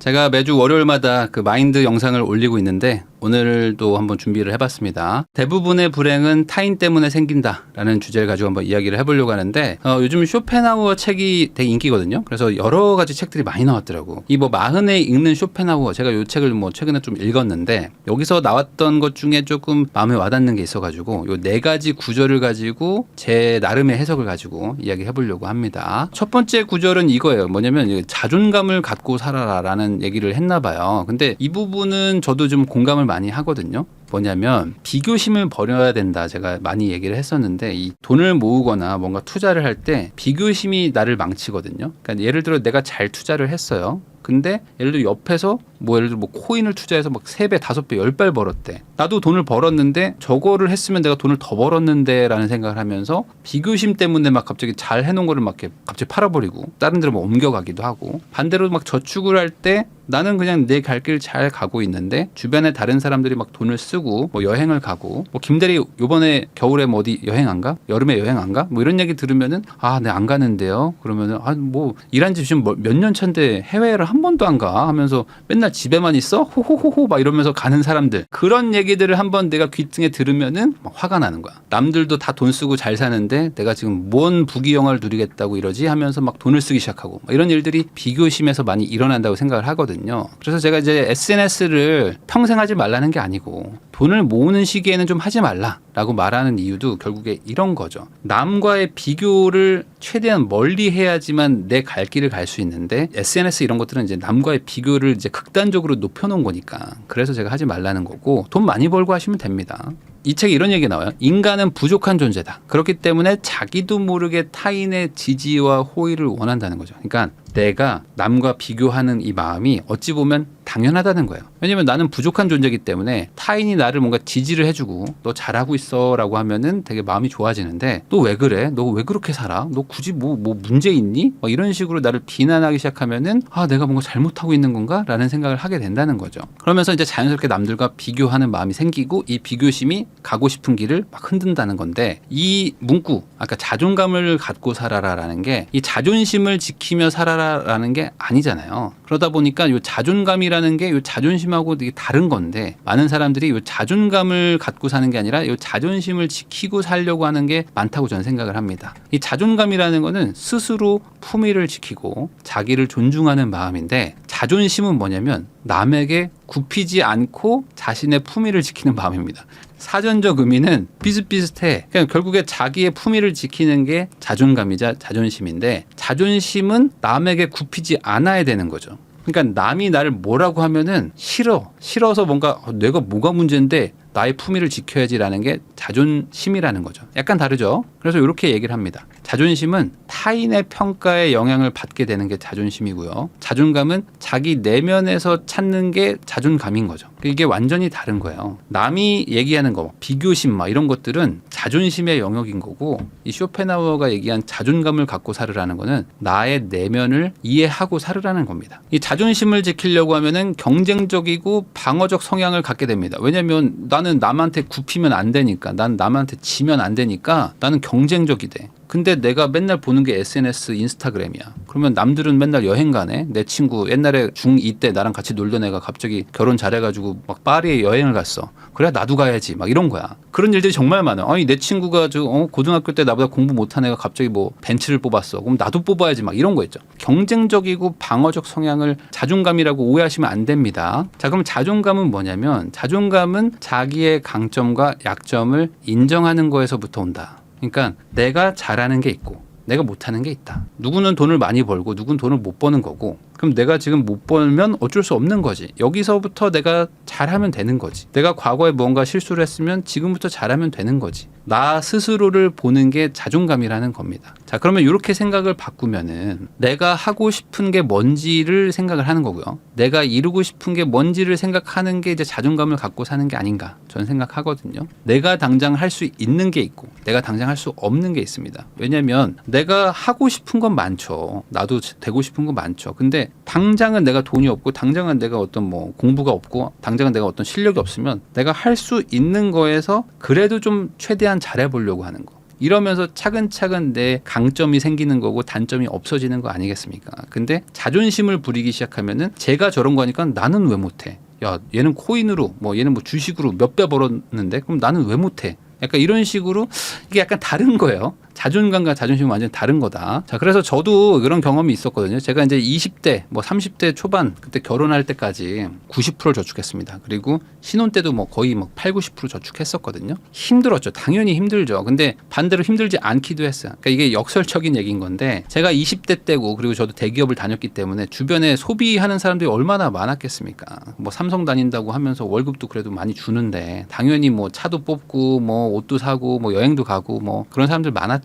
제가 매주 월요일마다 그 마인드 영상을 올리고 있는데 오늘도 한번 준비를 해봤습니다. 대부분의 불행은 타인 때문에 생긴다라는 주제를 가지고 한번 이야기를 해보려고 하는데 요즘 쇼펜하우어 책이 되게 인기거든요. 그래서 여러 가지 책들이 많이 나왔더라고. 이 뭐 마흔에 읽는 쇼펜하우어, 제가 이 책을 뭐 최근에 좀 읽었는데 여기서 나왔던 것 중에 조금 마음에 와닿는 게 있어가지고 요 4가지 구절을 가지고 제 나름의 해석을 가지고 이야기해보려고 합니다. 첫 번째 구절은 이거예요. 뭐냐면 자존감을 갖고 살아라라는 얘기를 했나 봐요. 근데 이 부분은 저도 좀 공감을 많이 하거든요. 뭐냐면 비교심을 버려야 된다, 제가 많이 얘기를 했었는데, 이 돈을 모으거나 뭔가 투자를 할 때 비교심이 나를 망치거든요. 그러니까 예를 들어 내가 잘 투자를 했어요. 근데 예를 들어 옆에서 예를 들어 코인을 투자해서 막 3배, 5배, 10배 벌었대. 나도 돈을 벌었는데 저거를 했으면 내가 돈을 더 벌었는데 라는 생각을 하면서 비교심 때문에 막 갑자기 잘 해놓은 거를 막 이렇게 갑자기 팔아버리고 다른 데로 막 옮겨가기도 하고, 반대로 막 저축을 할 때 나는 그냥 내 갈 길 잘 가고 있는데 주변에 다른 사람들이 막 돈을 쓰고 뭐 여행을 가고, 뭐 김대리 요번에 겨울에 뭐 어디 여행 안 가? 여름에 여행 안 가? 뭐 이런 얘기 들으면은 네, 안 가는데요. 그러면은 뭐 일한 지 지금 몇 년 차인데 해외를 한 번도 안 가 하면서 맨날 집에만 있어? 호호호호 막 이러면서 가는 사람들, 그런 얘기들을 한번 내가 귀등에 들으면은 막 화가 나는 거야. 남들도 다 돈 쓰고 잘 사는데 내가 지금 뭔 부귀영화를 누리겠다고 이러지 하면서 막 돈을 쓰기 시작하고, 이런 일들이 비교심에서 많이 일어난다고 생각을 하거든요. 그래서 제가 이제 SNS를 평생 하지 말라는 게 아니고 돈을 모으는 시기에는 좀 하지 말라라고 말하는 이유도 결국에 이런 거죠. 남과의 비교를 최대한 멀리 해야지만 내 갈 길을 갈 수 있는데, SNS 이런 것들은 이제 남과의 비교를 이제 극단적으로 높여놓은 거니까 그래서 제가 하지 말라는 거고, 돈 많이 벌고 하시면 됩니다. 이 책에 이런 얘기 나와요. 인간은 부족한 존재다. 그렇기 때문에 자기도 모르게 타인의 지지와 호의를 원한다는 거죠. 그러니까 내가 남과 비교하는 이 마음이 어찌 보면 당연하다는 거예요. 왜냐면 나는 부족한 존재이기 때문에 타인이 나를 뭔가 지지를 해주고 너 잘하고 있어 라고 하면은 되게 마음이 좋아지는데, 너 왜 그래? 너 왜 그렇게 살아? 너 굳이 뭐 문제 있니? 막 이런 식으로 나를 비난하기 시작하면은 내가 뭔가 잘못하고 있는 건가? 라는 생각을 하게 된다는 거죠. 그러면서 이제 자연스럽게 남들과 비교하는 마음이 생기고 이 비교심이 가고 싶은 길을 막 흔든다는 건데, 이 문구 아까 자존감을 갖고 살아라라는 게 이 자존심을 지키며 살아라라는 게 아니잖아요. 그러다 보니까 이 자존감이라는 게 이 자존심하고 되게 다른 건데, 많은 사람들이 이 자존감을 갖고 사는 게 아니라 이 자존심을 지키고 살려고 하는 게 많다고 저는 생각을 합니다. 이 자존감이라는 거는 스스로 품위를 지키고 자기를 존중하는 마음인데, 자존심은 뭐냐면 남에게 굽히지 않고 자신의 품위를 지키는 마음입니다. 사전적 의미는 비슷비슷해. 그냥 결국에 자기의 품위를 지키는 게 자존감이자 자존심인데, 자존심은 남에게 굽히지 않아야 되는 거죠. 그러니까 남이 나를 뭐라고 하면은 싫어서 뭔가 내가 뭐가 문제인데 나의 품위를 지켜야지라는 게 자존심이라는 거죠. 약간 다르죠. 그래서 이렇게 얘기를 합니다. 자존심은 타인의 평가에 영향을 받게 되는 게 자존심이고요. 자존감은 자기 내면에서 찾는 게 자존감인 거죠. 이게 완전히 다른 거예요. 남이 얘기하는 거, 비교심 막 이런 것들은 자존심의 영역인 거고, 이 쇼펜하우어가 얘기한 자존감을 갖고 살으라는 거는 나의 내면을 이해하고 살으라는 겁니다. 이 자존심을 지키려고 하면은 경쟁적이고 방어적 성향을 갖게 됩니다. 왜냐하면 나는 남한테 굽히면 안 되니까, 난 남한테 지면 안 되니까 나는 경쟁적이 돼. 근데 내가 맨날 보는 게 SNS, 인스타그램이야. 그러면 남들은 맨날 여행 가네. 내 친구 옛날에 중2 때 나랑 같이 놀던 애가 갑자기 결혼 잘해가지고 막 파리에 여행을 갔어. 그래 나도 가야지. 막 이런 거야. 그런 일들이 정말 많아. 아니 내 친구가 고등학교 때 나보다 공부 못한 애가 갑자기 뭐 벤츠를 뽑았어. 그럼 나도 뽑아야지. 막 이런 거 있죠. 경쟁적이고 방어적 성향을 자존감이라고 오해하시면 안 됩니다. 자, 그럼 자존감은 뭐냐면, 자존감은 자기의 강점과 약점을 인정하는 거에서부터 온다. 그러니까 내가 잘하는 게 있고 내가 못하는 게 있다. 누구는 돈을 많이 벌고 누구는 돈을 못 버는 거고, 그럼 내가 지금 못 벌면 어쩔 수 없는 거지. 여기서부터 내가 잘하면 되는 거지. 내가 과거에 뭔가 실수를 했으면 지금부터 잘하면 되는 거지. 나 스스로를 보는 게 자존감이라는 겁니다. 자, 그러면 이렇게 생각을 바꾸면은 내가 하고 싶은 게 뭔지를 생각을 하는 거고요. 내가 이루고 싶은 게 뭔지를 생각하는 게 이제 자존감을 갖고 사는 게 아닌가 저는 생각하거든요. 내가 당장 할 수 있는 게 있고 내가 당장 할 수 없는 게 있습니다. 왜냐면 내가 하고 싶은 건 많죠. 나도 되고 싶은 건 많죠. 근데 당장은 내가 돈이 없고 당장은 내가 어떤 뭐 공부가 없고 당장은 내가 어떤 실력이 없으면 내가 할 수 있는 거에서 그래도 좀 최대한 잘해보려고 하는 거. 이러면서 차근차근 내 강점이 생기는 거고 단점이 없어지는 거 아니겠습니까? 근데 자존심을 부리기 시작하면은 제가 저런 거니까 나는 왜 못해? 야, 얘는 코인으로 뭐 얘는 뭐 주식으로 몇 배 벌었는데 그럼 나는 왜 못해? 약간 이런 식으로 이게 약간 다른 거예요. 자존감과 자존심은 완전히 다른 거다. 자, 그래서 저도 그런 경험이 있었거든요. 제가 이제 20대, 뭐 30대 초반 그때 결혼할 때까지 90%를 저축했습니다. 그리고 신혼 때도 뭐 거의 막 8, 90% 저축했었거든요. 힘들었죠. 당연히 힘들죠. 근데 반대로 힘들지 않기도 했어요. 그러니까 이게 역설적인 얘기인 건데 제가 20대 때고 그리고 저도 대기업을 다녔기 때문에 주변에 소비하는 사람들이 얼마나 많았겠습니까? 뭐 삼성 다닌다고 하면서 월급도 그래도 많이 주는데 당연히 뭐 차도 뽑고 뭐 옷도 사고 뭐 여행도 가고 뭐 그런 사람들 많았죠.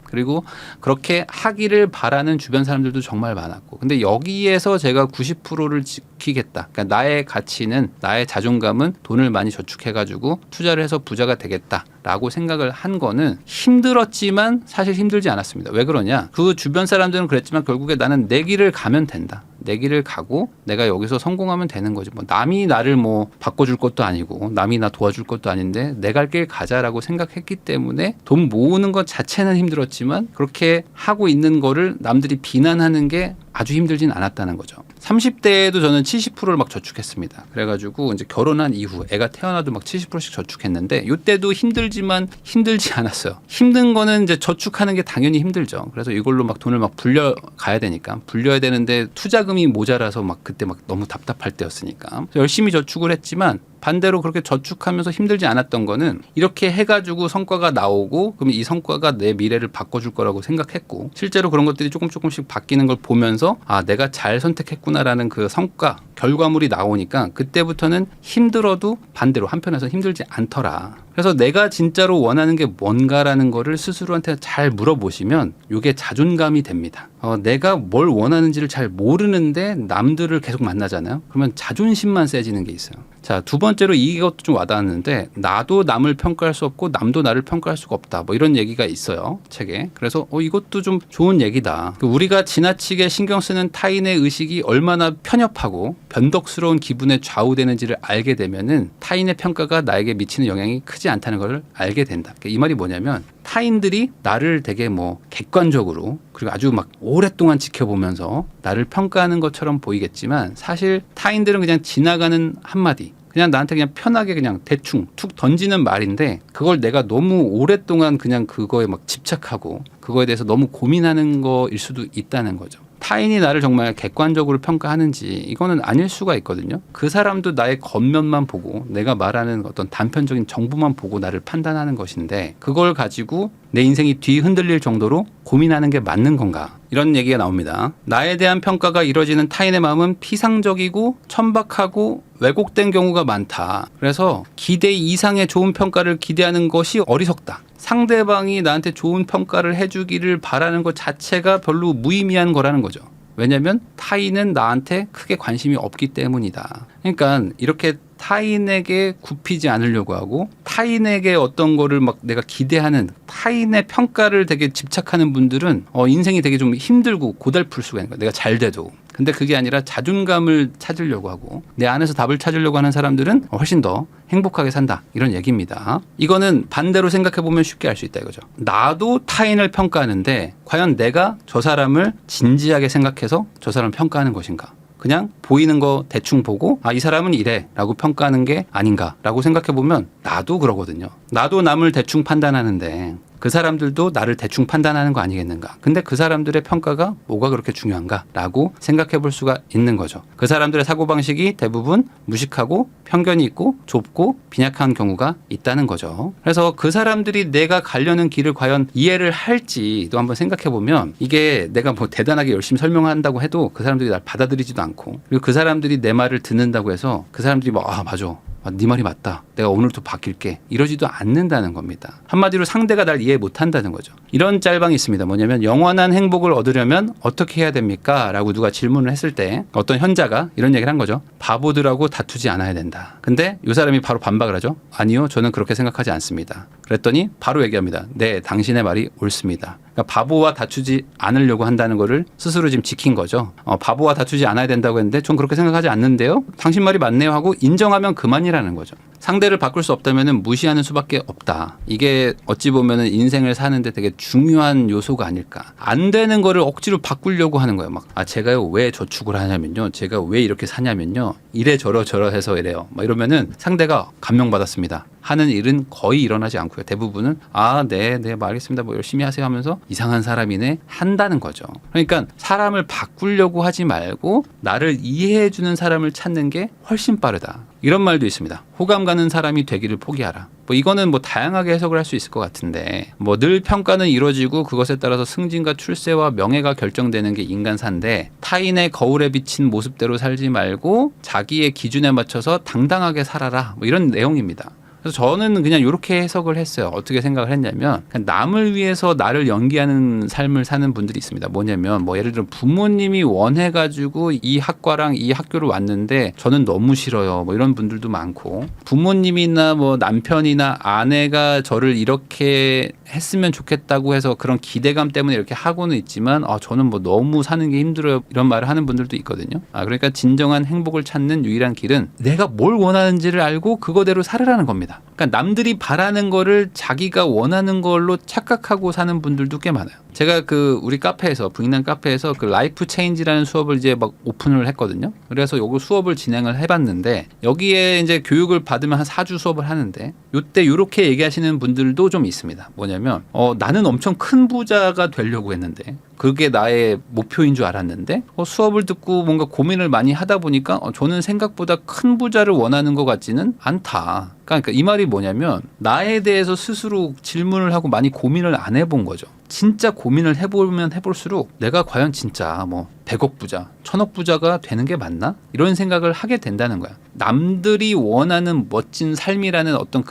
그리고 그렇게 하기를 바라는 주변 사람들도 정말 많았고 근데 여기에서 제가 90%를 지키겠다. 그러니까 나의 가치는 나의 자존감은 돈을 많이 저축해가지고 투자를 해서 부자가 되겠다라고 생각을 한 거는 힘들었지만 사실 힘들지 않았습니다. 왜 그러냐? 그 주변 사람들은 그랬지만 결국에 나는 내 길을 가면 된다. 내 길을 가고 내가 여기서 성공하면 되는 거지. 뭐 남이 나를 뭐 바꿔줄 것도 아니고 남이 나 도와줄 것도 아닌데 내 갈 길 가자라고 생각했기 때문에 돈 모으는 것 자체는 힘들었지만 그렇게 하고 있는 거를 남들이 비난하는 게 아주 힘들진 않았다는 거죠. 30대에도 저는 70%를 막 저축했습니다. 그래가지고 이제 결혼한 이후 애가 태어나도 막 70%씩 저축했는데 이때도 힘들지만 힘들지 않았어요. 힘든 거는 이제 저축하는 게 당연히 힘들죠. 그래서 이걸로 막 돈을 막 불려 가야 되니까 불려야 되는데 투자금이 모자라서 막 그때 막 너무 답답할 때였으니까 열심히 저축을 했지만 반대로 그렇게 저축하면서 힘들지 않았던 거는 이렇게 해가지고 성과가 나오고 그럼 이 성과가 내 미래를 바꿔줄 거라고 생각했고 실제로 그런 것들이 조금씩 바뀌는 걸 보면서 아 내가 잘 선택했구나라는 그 성과 결과물이 나오니까 그때부터는 힘들어도 반대로 한편에서 힘들지 않더라. 그래서 내가 진짜로 원하는 게 뭔가라는 거를 스스로한테 잘 물어보시면 이게 자존감이 됩니다. 내가 뭘 원하는지를 잘 모르는데 남들을 계속 만나잖아요. 그러면 자존심만 세지는 게 있어요. 자, 두 번째로 이것도 좀 와닿았는데 나도 남을 평가할 수 없고 남도 나를 평가할 수가 없다. 뭐 이런 얘기가 있어요. 책에. 그래서 이것도 좀 좋은 얘기다. 우리가 지나치게 신경 쓰는 타인의 의식이 얼마나 편협하고 변덕스러운 기분에 좌우되는지를 알게 되면은 타인의 평가가 나에게 미치는 영향이 크지 않다는 걸 알게 된다. 이 말이 뭐냐면 타인들이 나를 되게 뭐 객관적으로 그리고 아주 막 오랫동안 지켜보면서 나를 평가하는 것처럼 보이겠지만 사실 타인들은 그냥 지나가는 한마디 그냥 나한테 그냥 편하게 그냥 대충 툭 던지는 말인데 그걸 내가 너무 오랫동안 그냥 그거에 막 집착하고 그거에 대해서 너무 고민하는 거일 수도 있다는 거죠. 타인이 나를 정말 객관적으로 평가하는지 이거는 아닐 수가 있거든요. 그 사람도 나의 겉면만 보고 내가 말하는 어떤 단편적인 정보만 보고 나를 판단하는 것인데 그걸 가지고 내 인생이 뒤흔들릴 정도로 고민하는 게 맞는 건가? 이런 얘기가 나옵니다. 나에 대한 평가가 이루어지는 타인의 마음은 피상적이고 천박하고 왜곡된 경우가 많다. 그래서 기대 이상의 좋은 평가를 기대하는 것이 어리석다. 상대방이 나한테 좋은 평가를 해주기를 바라는 것 자체가 별로 무의미한 거라는 거죠. 왜냐하면 타인은 나한테 크게 관심이 없기 때문이다. 그러니까 이렇게 타인에게 굽히지 않으려고 하고 타인에게 어떤 거를 막 내가 기대하는 타인의 평가를 되게 집착하는 분들은 인생이 되게 좀 힘들고 고달플 수가 있는 거야. 내가 잘 돼도. 근데 그게 아니라 자존감을 찾으려고 하고 내 안에서 답을 찾으려고 하는 사람들은 훨씬 더 행복하게 산다. 이런 얘기입니다. 이거는 반대로 생각해보면 쉽게 알 수 있다 이거죠. 나도 타인을 평가하는데 과연 내가 저 사람을 진지하게 생각해서 저 사람을 평가하는 것인가? 그냥 보이는 거 대충 보고 이 사람은 이래 라고 평가하는 게 아닌가라고 생각해보면 나도 그러거든요. 나도 남을 대충 판단하는데 그 사람들도 나를 대충 판단하는 거 아니겠는가. 근데 그 사람들의 평가가 뭐가 그렇게 중요한가라고 생각해 볼 수가 있는 거죠. 그 사람들의 사고방식이 대부분 무식하고 편견이 있고 좁고 빈약한 경우가 있다는 거죠. 그래서 그 사람들이 내가 가려는 길을 과연 이해를 할지도 한번 생각해 보면 이게 내가 뭐 대단하게 열심히 설명한다고 해도 그 사람들이 날 받아들이지도 않고 그리고 그 사람들이 내 말을 듣는다고 해서 그 사람들이 뭐 맞아. 네 말이 맞다. 내가 오늘부터 바뀔게. 이러지도 않는다는 겁니다. 한마디로 상대가 날 이해 못한다는 거죠. 이런 짤방이 있습니다. 뭐냐면 영원한 행복을 얻으려면 어떻게 해야 됩니까? 라고 누가 질문을 했을 때 어떤 현자가 이런 얘기를 한 거죠. 바보들하고 다투지 않아야 된다. 근데 이 사람이 바로 반박을 하죠. 아니요. 저는 그렇게 생각하지 않습니다. 그랬더니 바로 얘기합니다. 네, 당신의 말이 옳습니다. 그러니까 바보와 다투지 않으려고 한다는 거를 스스로 지금 지킨 거죠. 바보와 다투지 않아야 된다고 했는데 전 그렇게 생각하지 않는데요. 당신 말이 맞네요 하고 인정하면 그만이라는 거죠. 상대를 바꿀 수 없다면 무시하는 수밖에 없다. 이게 어찌 보면 인생을 사는데 되게 중요한 요소가 아닐까. 안 되는 거를 억지로 바꾸려고 하는 거예요. 막 제가요 왜 저축을 하냐면요, 제가 왜 이렇게 사냐면요, 이래 저러 해서 이래요. 막 이러면은 상대가 감명받았습니다 하는 일은 거의 일어나지 않고요. 대부분은 네, 뭐 알겠습니다. 뭐 열심히 하세요 하면서 이상한 사람이네 한다는 거죠. 그러니까 사람을 바꾸려고 하지 말고 나를 이해해주는 사람을 찾는 게 훨씬 빠르다. 이런 말도 있습니다. 호감 가는 사람이 되기를 포기하라. 뭐 이거는 뭐 다양하게 해석을 할 수 있을 것 같은데, 뭐 늘 평가는 이루어지고 그것에 따라서 승진과 출세와 명예가 결정되는 게 인간사인데, 타인의 거울에 비친 모습대로 살지 말고 자기의 기준에 맞춰서 당당하게 살아라. 뭐 이런 내용입니다. 그래서 저는 그냥 이렇게 해석을 했어요. 어떻게 생각을 했냐면, 남을 위해서 나를 연기하는 삶을 사는 분들이 있습니다. 뭐냐면, 뭐 예를 들어 부모님이 원해가지고 이 학과랑 이 학교를 왔는데 저는 너무 싫어요. 뭐 이런 분들도 많고, 부모님이나 뭐 남편이나 아내가 저를 이렇게 했으면 좋겠다고 해서 그런 기대감 때문에 이렇게 하고는 있지만 저는 뭐 너무 사는 게 힘들어요. 이런 말을 하는 분들도 있거든요. 그러니까 진정한 행복을 찾는 유일한 길은 내가 뭘 원하는지를 알고 그거대로 살으라는 겁니다. 그러니까 남들이 바라는 거를 자기가 원하는 걸로 착각하고 사는 분들도 꽤 많아요. 제가 우리 카페에서, 부인난 카페에서 라이프 체인지라는 수업을 이제 막 오픈을 했거든요. 그래서 요거 수업을 진행을 해봤는데, 여기에 이제 교육을 받으면 한 4주 수업을 하는데, 요때 요렇게 얘기하시는 분들도 좀 있습니다. 뭐냐면, 나는 엄청 큰 부자가 되려고 했는데, 그게 나의 목표인 줄 알았는데, 수업을 듣고 뭔가 고민을 많이 하다 보니까 저는 생각보다 큰 부자를 원하는 것 같지는 않다. 그러니까 이 말이 뭐냐면, 나에 대해서 스스로 질문을 하고 많이 고민을 안 해본 거죠. 진짜 고민을 해보면 해볼수록 내가 과연 진짜 뭐 100억 부자, 1000억 부자가 되는 게 맞나? 이런 생각을 하게 된다는 거야. 남들이 원하는 멋진 삶이라는 어떤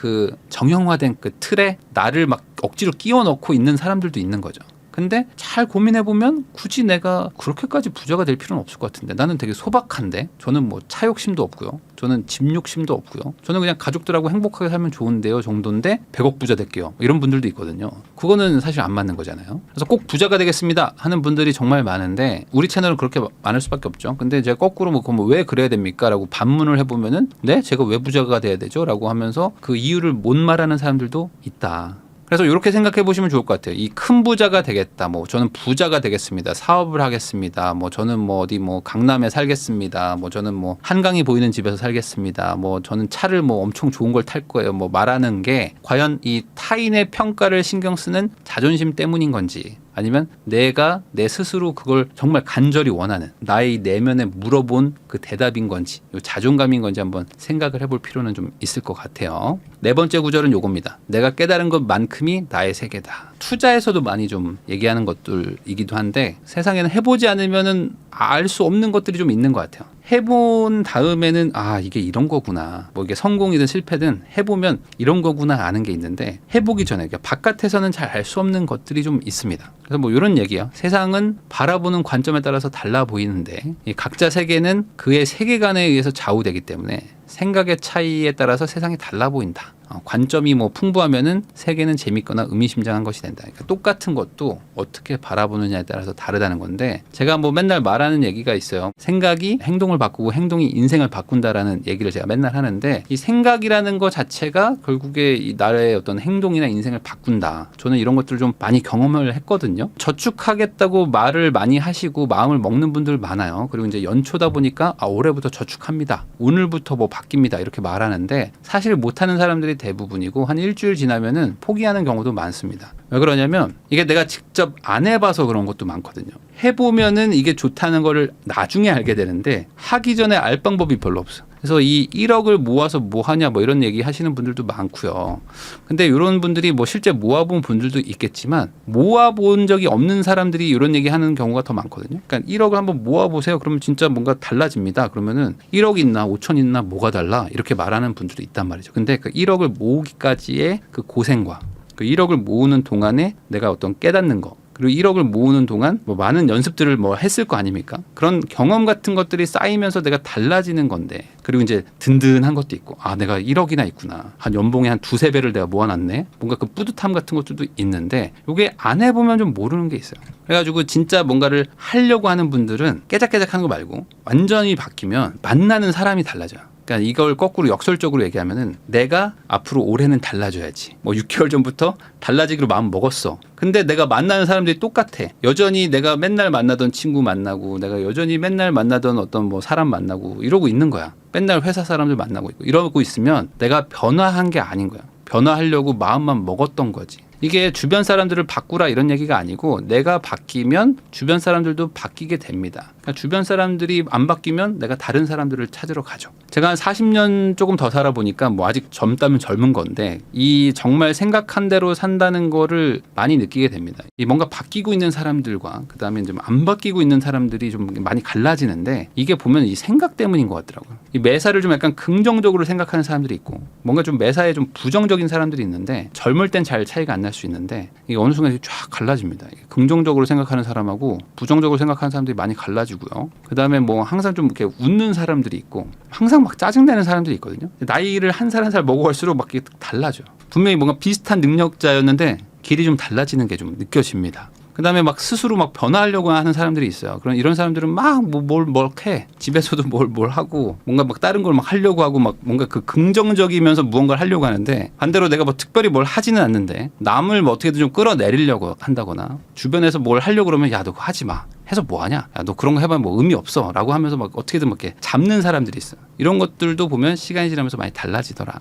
정형화된 틀에 나를 막 억지로 끼워 넣고 있는 사람들도 있는 거죠. 근데 잘 고민해보면 굳이 내가 그렇게까지 부자가 될 필요는 없을 것 같은데, 나는 되게 소박한데, 저는 뭐 차 욕심도 없고요, 저는 집 욕심도 없고요, 저는 그냥 가족들하고 행복하게 살면 좋은데요 정도인데 100억 부자 될게요, 이런 분들도 있거든요. 그거는 사실 안 맞는 거잖아요. 그래서 꼭 부자가 되겠습니다 하는 분들이 정말 많은데, 우리 채널은 그렇게 많을 수밖에 없죠. 근데 제가 거꾸로 그럼 왜 그래야 됩니까? 라고 반문을 해보면은, 네? 제가 왜 부자가 돼야 되죠? 라고 하면서 그 이유를 못 말하는 사람들도 있다. 그래서 이렇게 생각해 보시면 좋을 것 같아요. 이 큰 부자가 되겠다. 뭐 저는 부자가 되겠습니다. 사업을 하겠습니다. 뭐 저는 뭐 어디 뭐 강남에 살겠습니다. 뭐 저는 뭐 한강이 보이는 집에서 살겠습니다. 뭐 저는 차를 뭐 엄청 좋은 걸 탈 거예요. 뭐 말하는 게 과연 이 타인의 평가를 신경 쓰는 자존심 때문인 건지, 아니면 내가 내 스스로 그걸 정말 간절히 원하는 나의 내면에 물어본 그 대답인 건지, 자존감인 건지 한번 생각을 해볼 필요는 좀 있을 것 같아요. 네 번째 구절은 요겁니다. 내가 깨달은 것만큼이 나의 세계다. 투자에서도 많이 좀 얘기하는 것들이기도 한데, 세상에는 해보지 않으면은 알 수 없는 것들이 좀 있는 것 같아요. 해본 다음에는 이게 이런 거구나, 뭐 이게 성공이든 실패든 해보면 이런 거구나 아는 게 있는데, 해보기 전에 바깥에서는 잘 알 수 없는 것들이 좀 있습니다. 그래서 뭐 이런 얘기야. 세상은 바라보는 관점에 따라서 달라 보이는데, 이 각자 세계는 그의 세계관에 의해서 좌우되기 때문에 생각의 차이에 따라서 세상이 달라 보인다. 관점이 뭐 풍부하면은 세계는 재밌거나 의미심장한 것이 된다. 그러니까 똑같은 것도 어떻게 바라보느냐에 따라서 다르다는 건데, 제가 뭐 맨날 말하는 얘기가 있어요. 생각이 행동을 바꾸고 행동이 인생을 바꾼다라는 얘기를 제가 맨날 하는데, 이 생각이라는 것 자체가 결국에 이 나의 어떤 행동이나 인생을 바꾼다. 저는 이런 것들을 좀 많이 경험을 했거든요. 저축하겠다고 말을 많이 하시고 마음을 먹는 분들 많아요. 그리고 이제 연초다 보니까 올해부터 저축합니다, 오늘부터 뭐 바뀝니다, 이렇게 말하는데, 사실 못하는 사람들이 대부분이고, 한 일주일 지나면은 포기하는 경우도 많습니다. 왜 그러냐면, 이게 내가 직접 안 해봐서 그런 것도 많거든요. 해보면은 이게 좋다는 거를 나중에 알게 되는데, 하기 전에 알 방법이 별로 없어. 그래서 이 1억을 모아서 뭐 하냐, 뭐 이런 얘기 하시는 분들도 많고요. 근데 이런 분들이 뭐 실제 모아본 분들도 있겠지만, 모아본 적이 없는 사람들이 이런 얘기 하는 경우가 더 많거든요. 그러니까 1억을 한번 모아보세요. 그러면 진짜 뭔가 달라집니다. 그러면은 1억 있나 5천 있나 뭐가 달라, 이렇게 말하는 분들도 있단 말이죠. 근데 그 1억을 모으기까지의 그 고생과 그 1억을 모으는 동안에 내가 어떤 깨닫는 거, 그리고 1억을 모으는 동안 뭐 많은 연습들을 뭐 했을 거 아닙니까? 그런 경험 같은 것들이 쌓이면서 내가 달라지는 건데, 그리고 이제 든든한 것도 있고, 내가 1억이나 있구나, 한 연봉의 한 두세 배를 내가 모아놨네, 뭔가 그 뿌듯함 같은 것들도 있는데, 이게 안 해보면 좀 모르는 게 있어요. 그래가지고 진짜 뭔가를 하려고 하는 분들은 깨작깨작 하는 거 말고 완전히 바뀌면 만나는 사람이 달라져요. 그러니까 이걸 거꾸로 역설적으로 얘기하면은 내가 앞으로 올해는 달라져야지. 뭐 6개월 전부터 달라지기로 마음 먹었어. 근데 내가 만나는 사람들이 똑같아. 여전히 내가 맨날 만나던 친구 만나고 내가 여전히 맨날 만나던 어떤 뭐 사람 만나고 이러고 있는 거야. 맨날 회사 사람들 만나고 있고 이러고 있으면 내가 변화한 게 아닌 거야. 변화하려고 마음만 먹었던 거지. 이게 주변 사람들을 바꾸라 이런 얘기가 아니고 내가 바뀌면 주변 사람들도 바뀌게 됩니다. 그러니까 주변 사람들이 안 바뀌면 내가 다른 사람들을 찾으러 가죠. 제가 한 40년 조금 더 살아보니까 뭐 아직 젊다면 젊은 건데 이 정말 생각한 대로 산다는 거를 많이 느끼게 됩니다. 이 뭔가 바뀌고 있는 사람들과 그다음에 좀 안 바뀌고 있는 사람들이 좀 많이 갈라지는데 이게 보면 이 생각 때문인 것 같더라고요. 이 매사를 좀 약간 긍정적으로 생각하는 사람들이 있고 뭔가 좀 매사에 좀 부정적인 사람들이 있는데 젊을 땐 잘 차이가 안 날 수 있는데 이게 어느 순간 쫙 갈라집니다. 긍정적으로 생각하는 사람하고 부정적으로 생각하는 사람들이 많이 갈라지고요. 그다음에 뭐 항상 좀 이렇게 웃는 사람들이 있고 항상 막 짜증내는 사람들이 있거든요. 나이를 한 살 한 살 먹어갈수록 막 이게 달라져. 분명히 뭔가 비슷한 능력자였는데 길이 좀 달라지는 게 좀 느껴집니다. 그다음에 막 스스로 막 변화하려고 하는 사람들이 있어요. 그런 이런 사람들은 막 뭘 해. 집에서도 뭘 하고 뭔가 막 다른 걸 막 하려고 하고 막 뭔가 그 긍정적이면서 무언가를 하려고 하는데 반대로 내가 뭐 특별히 뭘 하지는 않는데 남을 뭐 어떻게든 좀 끌어내리려고 한다거나 주변에서 뭘 하려고 그러면 야 너 그거 하지 마. 해서 뭐 하냐? 야, 너 그런 거 해봐야 뭐 의미 없어. 라고 하면서 막 어떻게든 막 이렇게 잡는 사람들이 있어요. 이런 것들도 보면 시간이 지나면서 많이 달라지더라.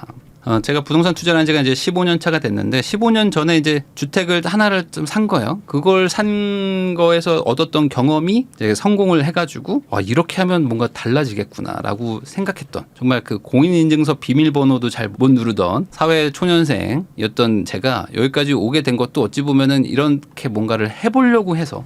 제가 부동산 투자를 한 지가 이제 15년 차가 됐는데 15년 전에 이제 주택을 하나를 좀 산 거예요. 그걸 산 거에서 얻었던 경험이 이제 성공을 해가지고 와, 이렇게 하면 뭔가 달라지겠구나라고 생각했던 정말 그 공인인증서 비밀번호도 잘 못 누르던 사회 초년생이었던 제가 여기까지 오게 된 것도 어찌 보면은 이렇게 뭔가를 해보려고 해서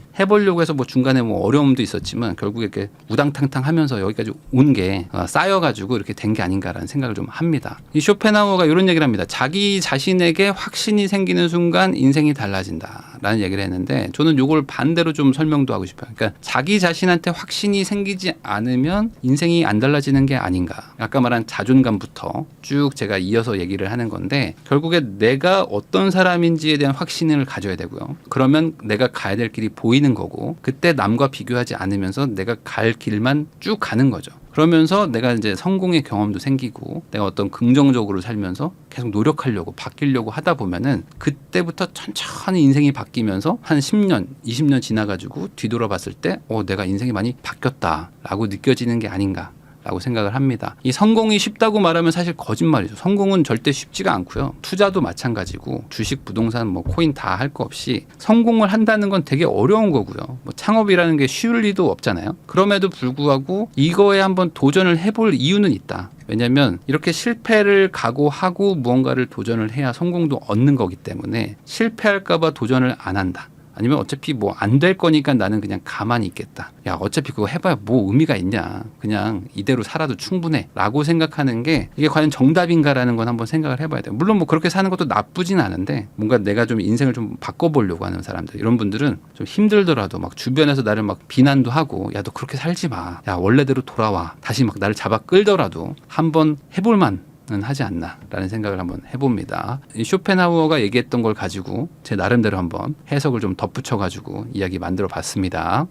뭐 중간에 뭐 어려움도 있었지만 결국에 이렇게 우당탕탕 하면서 여기까지 온 게 쌓여가지고 이렇게 된 게 아닌가라는 생각을 좀 합니다. 이 쇼펜하우어가 이런 얘기를 합니다. 자기 자신에게 확신이 생기는 순간 인생이 달라진다라는 얘기를 했는데 저는 이걸 반대로 좀 설명도 하고 싶어요. 그러니까 자기 자신한테 확신이 생기지 않으면 인생이 안 달라지는 게 아닌가. 아까 말한 자존감부터 쭉 제가 이어서 얘기를 하는 건데 결국에 내가 어떤 사람인지에 대한 확신을 가져야 되고요. 그러면 내가 가야 될 길이 보이는 거고 그때 남과 비교하지 않으면서 내가 갈 길만 쭉 가는 거죠. 그러면서 내가 이제 성공의 경험도 생기고 내가 어떤 긍정적으로 살면서 계속 노력하려고 바뀌려고 하다 보면은 그때부터 천천히 인생이 바뀌면서 한 10년, 20년 지나가지고 뒤돌아봤을 때 내가 인생이 많이 바뀌었다라고 느껴지는 게 아닌가. 라고 생각을 합니다. 이 성공이 쉽다고 말하면 사실 거짓말이죠. 성공은 절대 쉽지가 않고요. 투자도 마찬가지고 주식, 부동산, 뭐 코인 다 할 거 없이 성공을 한다는 건 되게 어려운 거고요. 뭐 창업이라는 게 쉬울 리도 없잖아요. 그럼에도 불구하고 이거에 한번 도전을 해볼 이유는 있다. 왜냐하면 이렇게 실패를 각오하고 무언가를 도전을 해야 성공도 얻는 거기 때문에 실패할까 봐 도전을 안 한다. 아니면 어차피 뭐 안 될 거니까 나는 그냥 가만히 있겠다. 야 어차피 그거 해봐야 뭐 의미가 있냐. 그냥 이대로 살아도 충분해. 라고 생각하는 게 이게 과연 정답인가라는 건 한번 생각을 해봐야 돼요. 물론 뭐 그렇게 사는 것도 나쁘진 않은데 뭔가 내가 좀 인생을 좀 바꿔보려고 하는 사람들 이런 분들은 좀 힘들더라도 막 주변에서 나를 막 비난도 하고 야 너 그렇게 살지 마. 야 원래대로 돌아와. 다시 막 나를 잡아 끌더라도 한번 해볼만 은 하지 않나라는 생각을 한번 해봅니다. 이 쇼펜하우어가 얘기했던 걸 가지고 제 나름대로 한번 해석을 좀 덧붙여가지고 이야기 만들어봤습니다.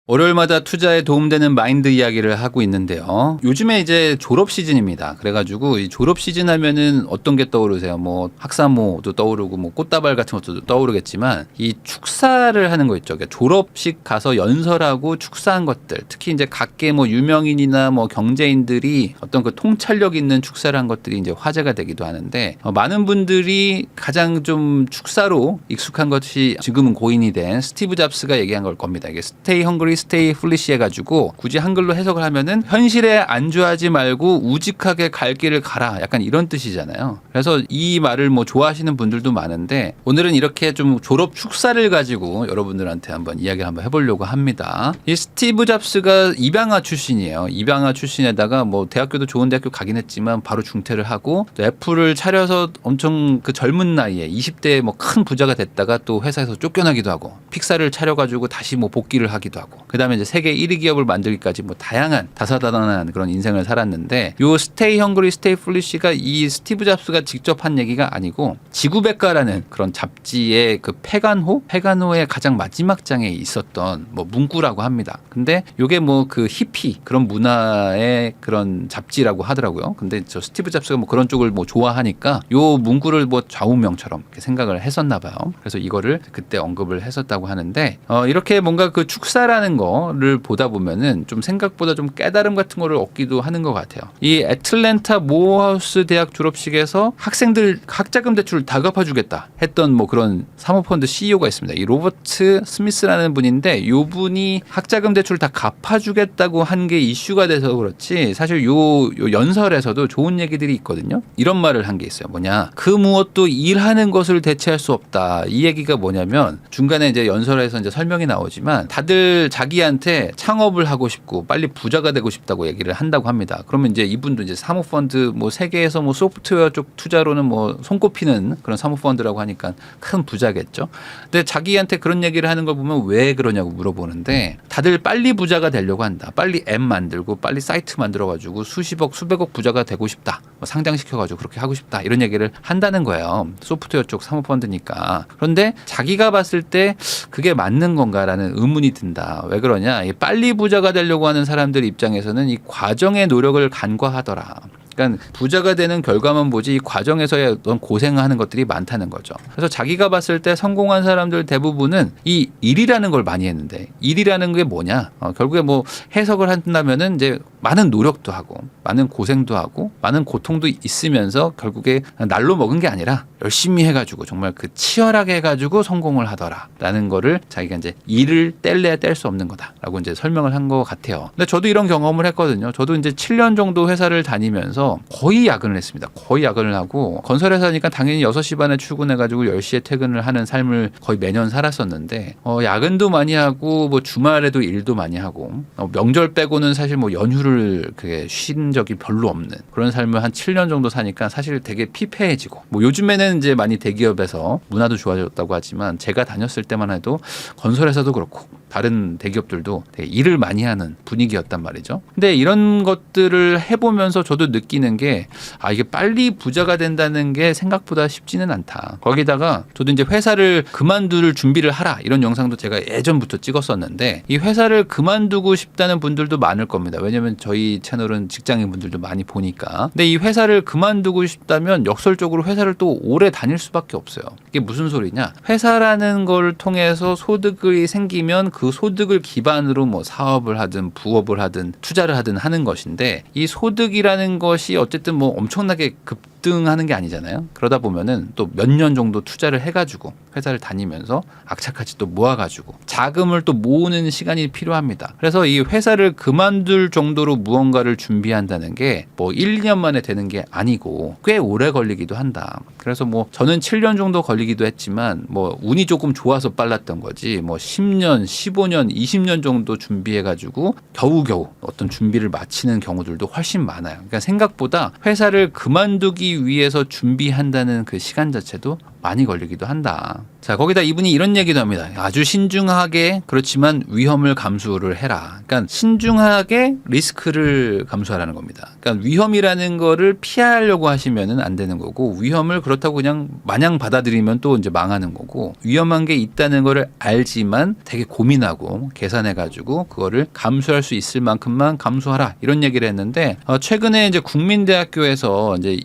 월요일마다 투자에 도움되는 마인드 이야기를 하고 있는데요. 요즘에 이제 졸업 시즌입니다. 그래가지고 이 졸업 시즌 하면은 어떤 게 떠오르세요? 뭐 학사모도 떠오르고 뭐 꽃다발 같은 것도 떠오르겠지만 이 축사를 하는 거 있죠. 그러니까 졸업식 가서 연설하고 축사한 것들, 특히 이제 각계 뭐 유명인이나 뭐 경제인들이 어떤 그 통찰력 있는 축사를 한 것들이 이제 화제가 되기도 하는데 많은 분들이 가장 좀 축사로 익숙한 것이 지금은 고인이 된 스티브 잡스가 얘기한 걸 겁니다. 이게 스테이 헝그리 스테이 풀리시 해가지고 굳이 한글로 해석을 하면은 현실에 안주하지 말고 우직하게 갈 길을 가라 약간 이런 뜻이잖아요. 그래서 이 말을 뭐 좋아하시는 분들도 많은데 오늘은 이렇게 좀 졸업 축사를 가지고 여러분들한테 한번 이야기를 한번 해보려고 합니다. 이 스티브 잡스가 입양아 출신이에요. 입양아 출신에다가 뭐 대학교도 좋은 대학교 가긴 했지만 바로 중퇴를 하고 또 애플을 차려서 엄청 그 젊은 나이에 20대에 뭐 큰 부자가 됐다가 또 회사에서 쫓겨나기도 하고 픽사를 차려가지고 다시 뭐 복귀를 하기도 하고 그다음에 이제 세계 1위 기업을 만들기까지 뭐 다양한 다사다난한 그런 인생을 살았는데 요 스테이 헝그리 스테이 풀리시가 이 스티브 잡스가 직접 한 얘기가 아니고 지구백과라는 그런 잡지의 그 페간호의 가장 마지막 장에 있었던 뭐 문구라고 합니다. 근데 요게 뭐 그 히피 그런 문화의 그런 잡지라고 하더라고요. 근데 저 스티브 잡스가 뭐 그런 쪽을 뭐 좋아하니까 요 문구를 뭐 좌우명처럼 이렇게 생각을 했었나 봐요. 그래서 이거를 그때 언급을 했었다고 하는데 이렇게 뭔가 그 축사라는 거를 보다 보면은 좀 생각보다 좀 깨달음 같은 거를 얻기도 하는 것 같아요. 이 애틀랜타 모어하우스 대학 졸업식에서 학생들 학자금 대출을 다 갚아주겠다 했던 뭐 그런 사모펀드 CEO가 있습니다. 이 로버트 스미스라는 분인데 이 분이 학자금 대출을 다 갚아주겠다고 한 게 이슈가 돼서 그렇지 사실 요 연설에서도 좋은 얘기들이 있거든요. 이런 말을 한 게 있어요. 뭐냐, 그 무엇도 일하는 것을 대체할 수 없다. 이 얘기가 뭐냐면 중간에 이제 연설에서 이제 설명이 나오지만 다들 자기한테 창업을 하고 싶고 빨리 부자가 되고 싶다고 얘기를 한다고 합니다. 그러면 이제 이분도 이제 사모펀드 뭐 세계에서 뭐 소프트웨어 쪽 투자로는 뭐 손꼽히는 그런 사모펀드라고 하니까 큰 부자겠죠. 근데 자기한테 그런 얘기를 하는 걸 보면 왜 그러냐고 물어보는데 다들 빨리 부자가 되려고 한다. 빨리 앱 만들고 빨리 사이트 만들어가지고 수십억 수백억 부자가 되고 싶다. 뭐 상장시켜가지고 그렇게 하고 싶다. 이런 얘기를 한다는 거예요. 소프트웨어 쪽 사모펀드니까. 그런데 자기가 봤을 때 그게 맞는 건가라는 의문이 든다. 왜 그러냐? 빨리 부자가 되려고 하는 사람들 입장에서는 이 과정의 노력을 간과하더라. 그러니까 부자가 되는 결과만 보지 이 과정에서의 어떤 고생하는 것들이 많다는 거죠. 그래서 자기가 봤을 때 성공한 사람들 대부분은 이 일이라는 걸 많이 했는데 일이라는 게 뭐냐? 결국에 뭐 해석을 한다면은 이제 많은 노력도 하고 많은 고생도 하고 많은 고통도 있으면서 결국에 날로 먹은 게 아니라 열심히 해가지고 정말 그 치열하게 해가지고 성공을 하더라라는 거를 자기가 이제 일을 뗄래야 뗄 수 없는 거다라고 이제 설명을 한 것 같아요. 근데 저도 이런 경험을 했거든요. 저도 이제 7년 정도 회사를 다니면서 거의 야근을 했습니다. 거의 야근을 하고 건설회사니까 당연히 6시 반에 출근해가지고 10시에 퇴근을 하는 삶을 거의 매년 살았었는데 야근도 많이 하고 뭐 주말에도 일도 많이 하고 명절 빼고는 사실 뭐 연휴를 그게 쉰 적이 별로 없는 그런 삶을 한 7년 정도 사니까 사실 되게 피폐해지고 뭐 요즘에는 이제 많이 대기업에서 문화도 좋아졌다고 하지만 제가 다녔을 때만 해도 건설회사도 그렇고 다른 대기업들도 되게 일을 많이 하는 분위기였단 말이죠. 근데 이런 것들을 해보면서 저도 느끼는 게 이게 빨리 부자가 된다는 게 생각보다 쉽지는 않다. 거기다가 저도 이제 회사를 그만둘 준비를 하라 이런 영상도 제가 예전부터 찍었었는데 이 회사를 그만두고 싶다는 분들도 많을 겁니다. 왜냐하면 저희 채널은 직장인 분들도 많이 보니까. 근데 이 회사를 그만두고 싶다면 역설적으로 회사를 또 오래 다닐 수밖에 없어요. 이게 무슨 소리냐? 회사라는 걸 통해서 소득이 생기면 그 소득을 기반으로 뭐 사업을 하든 부업을 하든 투자를 하든 하는 것인데 이 소득이라는 것이 어쨌든 뭐 엄청나게 급등하는 게 아니잖아요. 그러다 보면은 또 몇 년 정도 투자를 해가지고 회사를 다니면서 악착같이 또 모아가지고 자금을 또 모으는 시간이 필요합니다. 그래서 이 회사를 그만둘 정도로 무언가를 준비한다는 게 뭐 1, 2년 만에 되는 게 아니고 꽤 오래 걸리기도 한다. 그래서 뭐 저는 7년 정도 걸리기도 했지만 뭐 운이 조금 좋아서 빨랐던 거지 뭐 10년, 15년, 20년 정도 준비해가지고 겨우겨우 어떤 준비를 마치는 경우들도 훨씬 많아요. 그러니까 생각보다 회사를 그만두기 위해서 준비한다는 그 시간 자체도 많이 걸리기도 한다. 자, 거기다 이분이 이런 얘기도 합니다. 아주 신중하게 그렇지만 위험을 감수를 해라. 그러니까 신중하게 리스크를 감수하라는 겁니다. 그러니까 위험이라는 거를 피하려고 하시면은 안 되는 거고 위험을 그렇다고 그냥 마냥 받아들이면 또 이제 망하는 거고 위험한 게 있다는 거를 알지만 되게 고민하고 계산해 가지고 그거를 감수할 수 있을 만큼만 감수하라. 이런 얘기를 했는데 최근에 이제 국민대학교에서 이제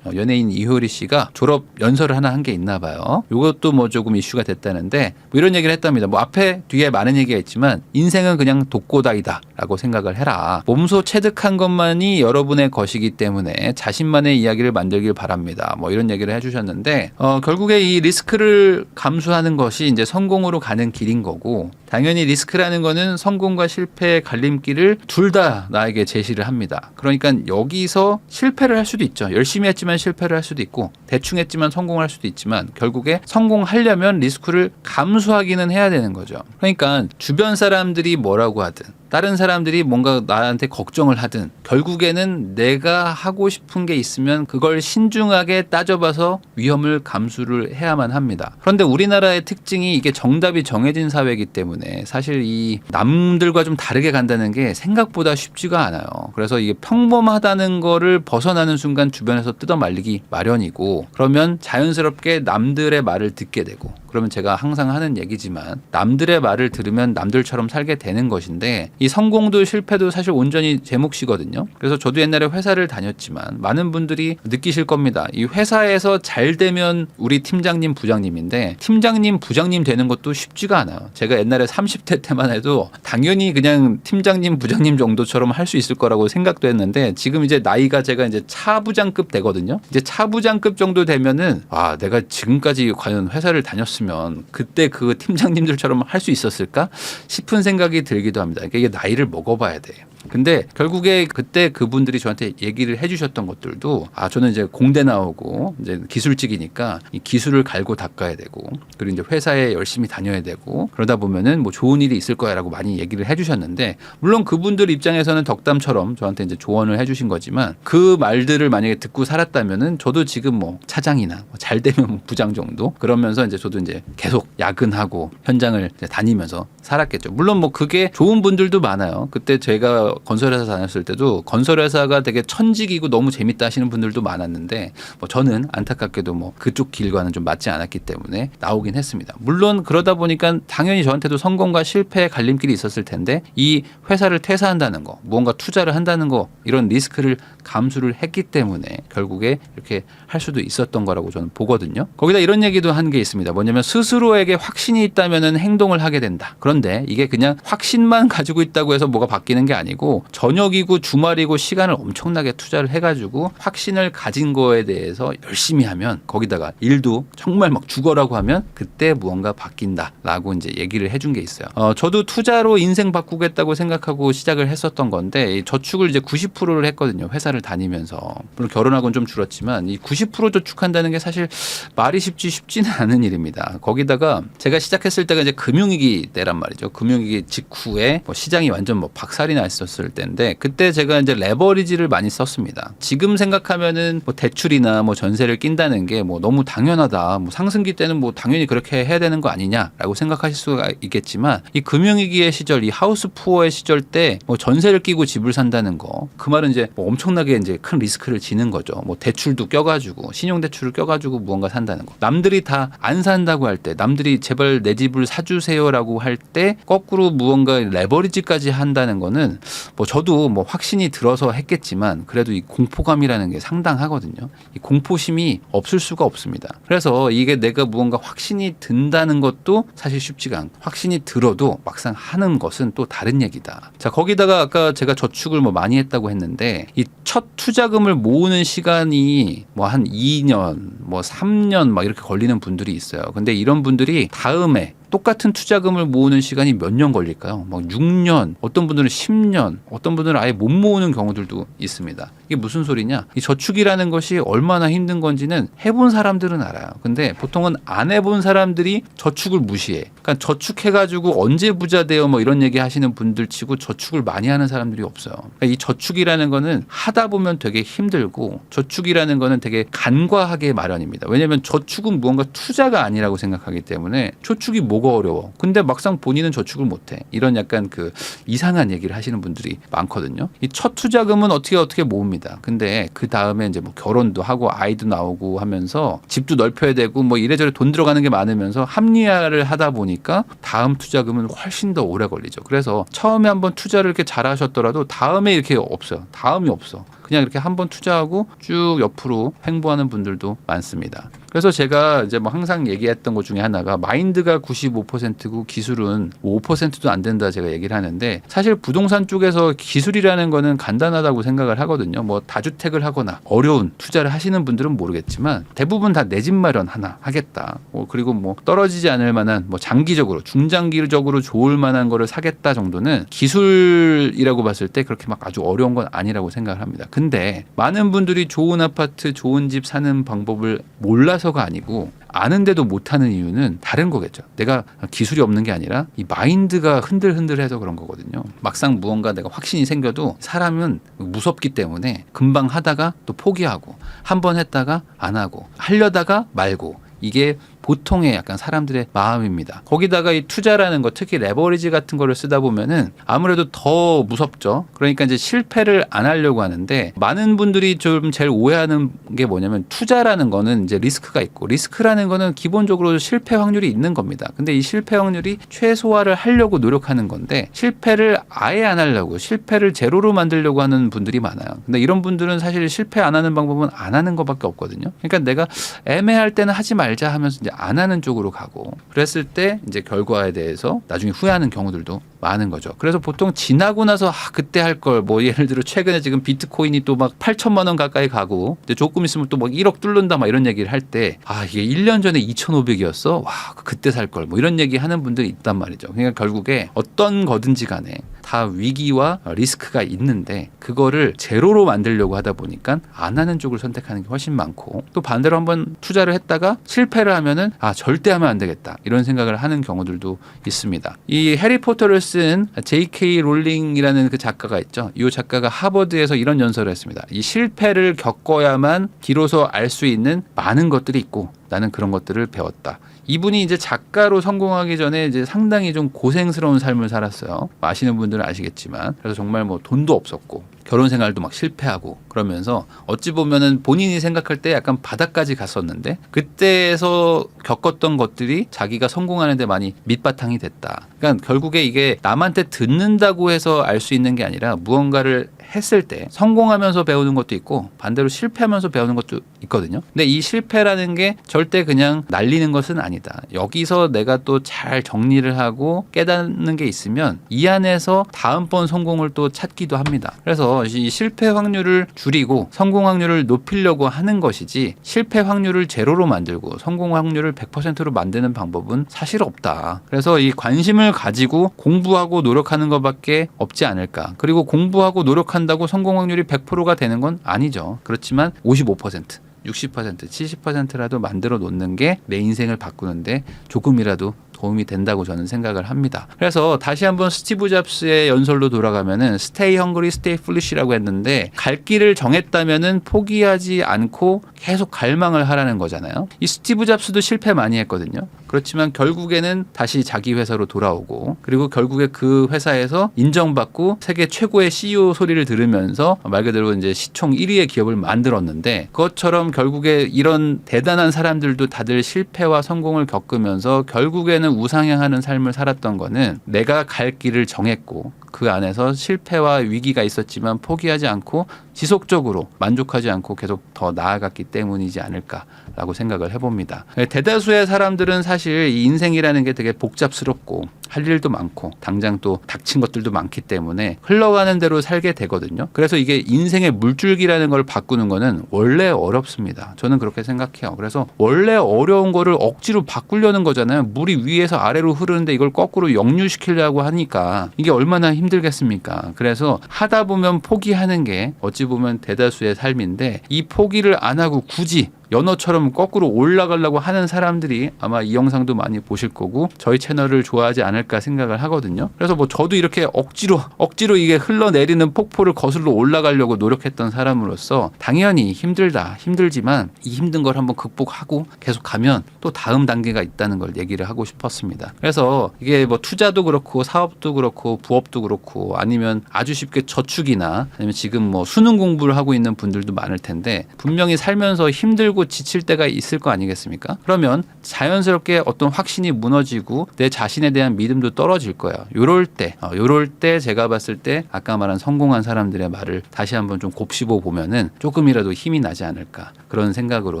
연예인 이효리 씨가 졸업 연설을 하나 한 게 있나 봐요. 이것도 뭐 조금 이슈가 됐다는데 뭐 이런 얘기를 했답니다. 뭐 앞에 뒤에 많은 얘기가 있지만 인생은 그냥 독고다이다라고 생각을 해라. 몸소 체득한 것만이 여러분의 것이기 때문에 자신만의 이야기를 만들길 바랍니다. 뭐 이런 얘기를 해주셨는데 결국에 이 리스크를 감수하는 것이 이제 성공으로 가는 길인 거고 당연히 리스크라는 거는 성공과 실패의 갈림길을 둘 다 나에게 제시를 합니다. 그러니까 여기서 실패를 할 수도 있죠. 열심히 했지만 실패를 할 수도 있고 대충 했지만 성공할 수도 있지만 결국에 성공하려면 리스크를 감수하기는 해야 되는 거죠. 그러니까 주변 사람들이 뭐라고 하든 다른 사람들이 뭔가 나한테 걱정을 하든 결국에는 내가 하고 싶은 게 있으면 그걸 신중하게 따져봐서 위험을 감수를 해야만 합니다. 그런데 우리나라의 특징이 이게 정답이 정해진 사회이기 때문에 사실 이 남들과 좀 다르게 간다는 게 생각보다 쉽지가 않아요. 그래서 이게 평범하다는 거를 벗어나는 순간 주변에서 뜯어말리기 마련이고, 그러면 자연스럽게 남들의 말을 듣게 되고, 그러면 제가 항상 하는 얘기지만 남들의 말을 들으면 남들처럼 살게 되는 것인데, 이 성공도 실패도 사실 온전히 제 몫이거든요. 그래서 저도 옛날에 회사를 다녔지만 많은 분들이 느끼실 겁니다. 이 회사에서 잘 되면 우리 팀장님, 부장님인데 팀장님, 부장님 되는 것도 쉽지가 않아요. 제가 옛날에 30대 때만 해도 당연히 그냥 팀장님, 부장님 정도처럼 할 수 있을 거라고 생각도 했는데, 지금 이제 나이가 제가 이제 차부장급 되거든요. 이제 차부장급 정도 되면은 내가 지금까지 과연 회사를 다녔으면 그때 그 팀장님들처럼 할 수 있었을까 싶은 생각이 들기도 합니다. 이게 나이를 먹어봐야 돼. 근데 결국에 그때 그분들이 저한테 얘기를 해주셨던 것들도 저는 이제 공대 나오고 이제 기술직이니까 이 기술을 갈고 닦아야 되고, 그리고 이제 회사에 열심히 다녀야 되고, 그러다 보면은 뭐 좋은 일이 있을 거야라고 많이 얘기를 해주셨는데, 물론 그분들 입장에서는 덕담처럼 저한테 이제 조언을 해주신 거지만 그 말들을 만약에 듣고 살았다면은 저도 지금 뭐 차장이나 잘 되면 뭐 부장 정도 그러면서 이제 저도 이제 계속 야근하고 현장을 이제 다니면서 살았겠죠. 물론 뭐 그게 좋은 분들도 많아요. 그때 제가 건설회사 다녔을 때도 건설회사가 되게 천직이고 너무 재밌다 하시는 분들도 많았는데, 뭐 저는 안타깝게도 뭐 그쪽 길과는 좀 맞지 않았기 때문에 나오긴 했습니다. 물론 그러다 보니까 당연히 저한테도 성공과 실패의 갈림길이 있었을 텐데, 이 회사를 퇴사한다는 거, 무언가 투자를 한다는 거, 이런 리스크를 감수를 했기 때문에 결국에 이렇게 할 수도 있었던 거라고 저는 보거든요. 거기다 이런 얘기도 한 게 있습니다. 뭐냐면 스스로에게 확신이 있다면 행동을 하게 된다. 그런데 이게 그냥 확신만 가지고 있다고 해서 뭐가 바뀌는 게 아니고, 저녁이고 주말이고 시간을 엄청나게 투자를 해가지고 확신을 가진 거에 대해서 열심히 하면, 거기다가 일도 정말 막 죽어라고 하면 그때 무언가 바뀐다라고 이제 얘기를 해준 게 있어요. 저도 투자로 인생 바꾸겠다고 생각하고 시작을 했었던 건데, 저축을 이제 90%를 했거든요. 회사를 다니면서. 물론 결혼하고는 좀 줄었지만 이 90% 저축한다는 게 사실 말이 쉽지는 않은 일입니다. 거기다가 제가 시작했을 때가 이제 금융위기 때란 말이죠. 금융위기 직후에 뭐 시장이 완전 뭐 박살이 났었을 때인데, 그때 제가 이제 레버리지를 많이 썼습니다. 지금 생각하면은 뭐 대출이나 뭐 전세를 낀다는 게 뭐 너무 당연하다. 뭐 상승기 때는 뭐 당연히 그렇게 해야 되는 거 아니냐라고 생각하실 수가 있겠지만, 이 금융위기의 시절, 이 하우스 푸어의 시절 때 뭐 전세를 끼고 집을 산다는 거, 그 말은 이제 뭐 엄청나게 이제 큰 리스크를 지는 거죠. 뭐 대출도 껴가지고, 신용대출을 껴가지고 무언가 산다는 거. 남들이 다 안 산다고 할 때, 남들이 제발 내 집을 사주세요라고 할 때 거꾸로 무언가 레버리지까지 한다는 거는, 뭐 저도 뭐 확신이 들어서 했겠지만 그래도 이 공포감이라는 게 상당하거든요. 이 공포심이 없을 수가 없습니다. 그래서 이게 내가 무언가 확신이 든다는 것도 사실 쉽지가 않고, 확신이 들어도 막상 하는 것은 또 다른 얘기다. 자, 거기다가 아까 제가 저축을 뭐 많이 했다고 했는데, 이 첫 투자금을 모으는 시간이 뭐 한 2년, 뭐 3년 막 이렇게 걸리는 분들이 있어요. 근데 이런 분들이 다음에 똑같은 투자금을 모으는 시간이 몇 년 걸릴까요? 막 6년, 어떤 분들은 10년, 어떤 분들은 아예 못 모으는 경우들도 있습니다. 이게 무슨 소리냐? 이 저축이라는 것이 얼마나 힘든 건지는 해본 사람들은 알아요. 근데 보통은 안 해본 사람들이 저축을 무시해. 그러니까 저축해가지고 언제 부자 돼요? 뭐 이런 얘기 하시는 분들 치고 저축을 많이 하는 사람들이 없어요. 그러니까 이 저축이라는 거는 하다 보면 되게 힘들고, 저축이라는 거는 되게 간과하게 마련입니다. 왜냐하면 저축은 무언가 투자가 아니라고 생각하기 때문에 저축이 뭐가 어려워. 근데 막상 본인은 저축을 못해. 이런 약간 그 이상한 얘기를 하시는 분들이 많거든요. 이 첫 투자금은 어떻게 모읍니다. 근데 그 다음에 이제 뭐 결혼도 하고 아이도 나오고 하면서 집도 넓혀야 되고 뭐 이래저래 돈 들어가는 게 많으면서 합리화를 하다 보니까 다음 투자금은 훨씬 더 오래 걸리죠. 그래서 처음에 한번 투자를 이렇게 잘하셨더라도 다음에 이렇게 없어요. 다음이 없어. 그냥 이렇게 한번 투자하고 쭉 옆으로 횡보하는 분들도 많습니다. 그래서 제가 이제 뭐 항상 얘기했던 것 중에 하나가, 마인드가 95%고 기술은 5%도 안 된다 제가 얘기를 하는데, 사실 부동산 쪽에서 기술이라는 거는 간단하다고 생각을 하거든요. 뭐 다주택을 하거나 어려운 투자를 하시는 분들은 모르겠지만 대부분 다 내 집 마련 하나 하겠다. 그리고 뭐 떨어지지 않을 만한, 뭐 장기적으로 중장기적으로 좋을 만한 거를 사겠다 정도는 기술이라고 봤을 때 그렇게 막 아주 어려운 건 아니라고 생각을 합니다. 근데 많은 분들이 좋은 아파트, 좋은 집 사는 방법을 몰라서가 아니고 아는데도 못하는 이유는 다른 거겠죠. 내가 기술이 없는 게 아니라 이 마인드가 흔들흔들해서 그런 거거든요. 막상 무언가 내가 확신이 생겨도 사람은 무섭기 때문에 금방 하다가 또 포기하고 한 번 했다가 안 하고 하려다가 말고 이게 보통의 약간 사람들의 마음입니다. 거기다가 이 투자라는 거, 특히 레버리지 같은 거를 쓰다 보면은 아무래도 더 무섭죠. 그러니까 이제 실패를 안 하려고 하는데 많은 분들이 좀 제일 오해하는 게 뭐냐면 투자라는 거는 이제 리스크가 있고 리스크라는 거는 기본적으로 실패 확률이 있는 겁니다. 근데 이 실패 확률이 최소화를 하려고 노력하는 건데 실패를 아예 안 하려고 실패를 제로로 만들려고 하는 분들이 많아요. 근데 이런 분들은 사실 실패 안 하는 방법은 안 하는 것밖에 없거든요. 그러니까 내가 애매할 때는 하지 말자 하면서 이제 안 하는 쪽으로 가고 그랬을 때 이제 결과에 대해서 나중에 후회하는 경우들도 많은 거죠. 그래서 보통 지나고 나서 그때 할 걸 뭐 예를 들어 최근에 지금 비트코인이 또 막 8천만 원 가까이 가고 이제 조금 있으면 또 막 1억 뚫는다 막 이런 얘기를 할 때 이게 1년 전에 2,500이었어. 와, 그때 살 걸 뭐 이런 얘기 하는 분들이 있단 말이죠. 그러니까 결국에 어떤 거든지 간에 다 위기와 리스크가 있는데 그거를 제로로 만들려고 하다 보니까 안 하는 쪽을 선택하는 게 훨씬 많고 또 반대로 한번 투자를 했다가 실패를 하면은 절대 하면 안 되겠다 이런 생각을 하는 경우들도 있습니다. 이 해리포터를 쓴 J.K. 롤링이라는 그 작가가 있죠. 이 작가가 하버드에서 이런 연설을 했습니다. 이 실패를 겪어야만 비로소 알 수 있는 많은 것들이 있고 나는 그런 것들을 배웠다. 이분이 이제 작가로 성공하기 전에 이제 상당히 좀 고생스러운 삶을 살았어요. 아시는 분들은 아시겠지만 그래서 정말 뭐 돈도 없었고 결혼 생활도 막 실패하고 그러면서 어찌 보면은 본인이 생각할 때 약간 바닥까지 갔었는데 그때에서 겪었던 것들이 자기가 성공하는 데 많이 밑바탕이 됐다. 그러니까 결국에 이게 남한테 듣는다고 해서 알 수 있는 게 아니라 무언가를 했을 때 성공하면서 배우는 것도 있고 반대로 실패하면서 배우는 것도 있거든요. 근데 이 실패라는 게 절대 그냥 날리는 것은 아니다. 여기서 내가 또 잘 정리를 하고 깨닫는 게 있으면 이 안에서 다음번 성공을 또 찾기도 합니다. 그래서 이 실패 확률을 줄이고 성공 확률을 높이려고 하는 것이지 실패 확률을 제로로 만들고 성공 확률을 100%로 만드는 방법은 사실 없다. 그래서 이 관심을 가지고 공부하고 노력하는 것밖에 없지 않을까. 그리고 공부하고 노력한다고 성공 확률이 100%가 되는 건 아니죠. 그렇지만 55%, 60%, 70%라도 만들어 놓는 게 내 인생을 바꾸는데 조금이라도 도움이 된다고 저는 생각을 합니다. 그래서 다시 한번 스티브 잡스의 연설로 돌아가면은 Stay hungry, stay foolish라고 했는데 갈 길을 정했다면은 포기하지 않고 계속 갈망을 하라는 거잖아요. 이 스티브 잡스도 실패 많이 했거든요. 그렇지만 결국에는 다시 자기 회사로 돌아오고 그리고 결국에 그 회사에서 인정받고 세계 최고의 CEO 소리를 들으면서 말 그대로 이제 시총 1위의 기업을 만들었는데 그것처럼 결국에 이런 대단한 사람들도 다들 실패와 성공을 겪으면서 결국에는 우상향하는 삶을 살았던 거는 내가 갈 길을 정했고 그 안에서 실패와 위기가 있었지만 포기하지 않고 지속적으로 만족하지 않고 계속 더 나아갔기 때문이지 않을까라고 생각을 해봅니다. 대다수의 사람들은 사실 이 인생이라는 게 되게 복잡스럽고 할 일도 많고 당장 또 닥친 것들도 많기 때문에 흘러가는 대로 살게 되거든요. 그래서 이게 인생의 물줄기라는 걸 바꾸는 거는 원래 어렵습니다. 저는 그렇게 생각해요. 그래서 원래 어려운 거를 억지로 바꾸려는 거잖아요. 물이 위에서 아래로 흐르는데 이걸 거꾸로 역류시키려고 하니까 이게 얼마나 힘들겠습니까? 그래서 하다 보면 포기하는 게 어찌 보면 대다수의 삶인데 이 포기를 안 하고 굳이 연어처럼 거꾸로 올라가려고 하는 사람들이 아마 이 영상도 많이 보실 거고 저희 채널을 좋아하지 않을까 생각을 하거든요. 그래서 뭐 저도 이렇게 억지로 이게 흘러내리는 폭포를 거슬러 올라가려고 노력했던 사람으로서 당연히 힘들지만 이 힘든 걸 한번 극복하고 계속 가면 또 다음 단계가 있다는 걸 얘기를 하고 싶었습니다. 그래서 이게 뭐 투자도 그렇고 사업도 그렇고 부업도 그렇고 아니면 아주 쉽게 저축이나 아니면 지금 뭐 수능 공부를 하고 있는 분들도 많을 텐데 분명히 살면서 힘들고 지칠 때가 있을 거 아니겠습니까? 그러면 자연스럽게 어떤 확신이 무너지고 내 자신에 대한 믿음도 떨어질 거예요. 요럴 때 제가 봤을 때 아까 말한 성공한 사람들의 말을 다시 한번 좀 곱씹어 보면은 조금이라도 힘이 나지 않을까 그런 생각으로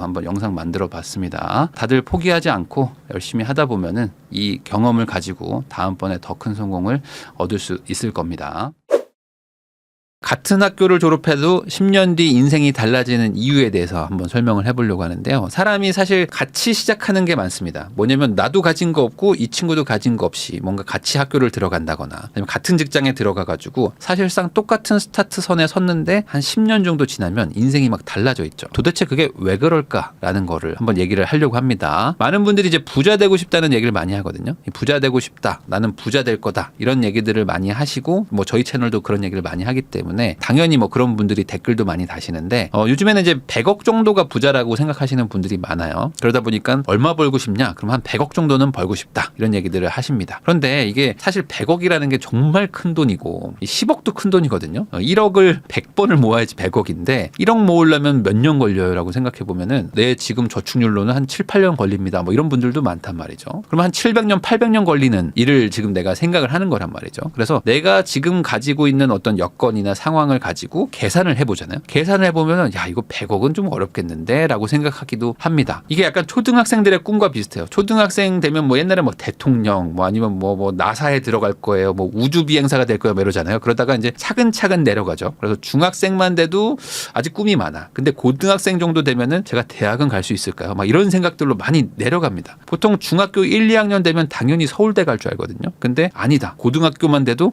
한번 영상 만들어 봤습니다. 다들 포기하지 않고 열심히 하다 보면은 이 경험을 가지고 다음번에 더 큰 성공을 얻을 수 있을 겁니다. 같은 학교를 졸업해도 10년 뒤 인생이 달라지는 이유에 대해서 한번 설명을 해보려고 하는데요. 사람이 사실 같이 시작하는 게 많습니다. 뭐냐면 나도 가진 거 없고 이 친구도 가진 거 없이 뭔가 같이 학교를 들어간다거나 아니면 같은 직장에 들어가가지고 사실상 똑같은 스타트선에 섰는데 한 10년 정도 지나면 인생이 막 달라져 있죠. 도대체 그게 왜 그럴까라는 거를 한번 얘기를 하려고 합니다. 많은 분들이 이제 부자 되고 싶다는 얘기를 많이 하거든요. 부자 되고 싶다. 나는 부자 될 거다. 이런 얘기들을 많이 하시고 뭐 저희 채널도 그런 얘기를 많이 하기 때문에 당연히 뭐 그런 분들이 댓글도 많이 다시는데 요즘에는 이제 100억 정도가 부자라고 생각하시는 분들이 많아요. 그러다 보니까 얼마 벌고 싶냐? 그럼 한 100억 정도는 벌고 싶다. 이런 얘기들을 하십니다. 그런데 이게 사실 100억이라는 게 정말 큰 돈이고 10억도 큰 돈이거든요. 1억을 100번을 모아야지 100억인데 1억 모으려면 몇 년 걸려요? 라고 생각해 보면은 내 지금 저축률로는 한 7, 8년 걸립니다. 뭐 이런 분들도 많단 말이죠. 그럼 한 700년, 800년 걸리는 일을 지금 내가 생각을 하는 거란 말이죠. 그래서 내가 지금 가지고 있는 어떤 여건이나 상황을 가지고 계산을 해보잖아요. 계산을 해보면은 야 이거 100억은 좀 어렵겠는데 라고 생각하기도 합니다. 이게 약간 초등학생들의 꿈과 비슷해요. 초등학생 되면 뭐 옛날에 뭐 대통령 뭐 아니면 뭐 나사에 들어갈 거예요. 뭐 우주 비행사가 될 거예요. 뭐 이러잖아요. 그러다가 이제 차근차근 내려가죠. 그래서 중학생만 돼도 아직 꿈이 많아. 근데 고등학생 정도 되면은 제가 대학은 갈 수 있을까요? 막 이런 생각들로 많이 내려갑니다. 보통 중학교 1, 2학년 되면 당연히 서울대 갈 줄 알거든요. 근데 아니다. 고등학교만 돼도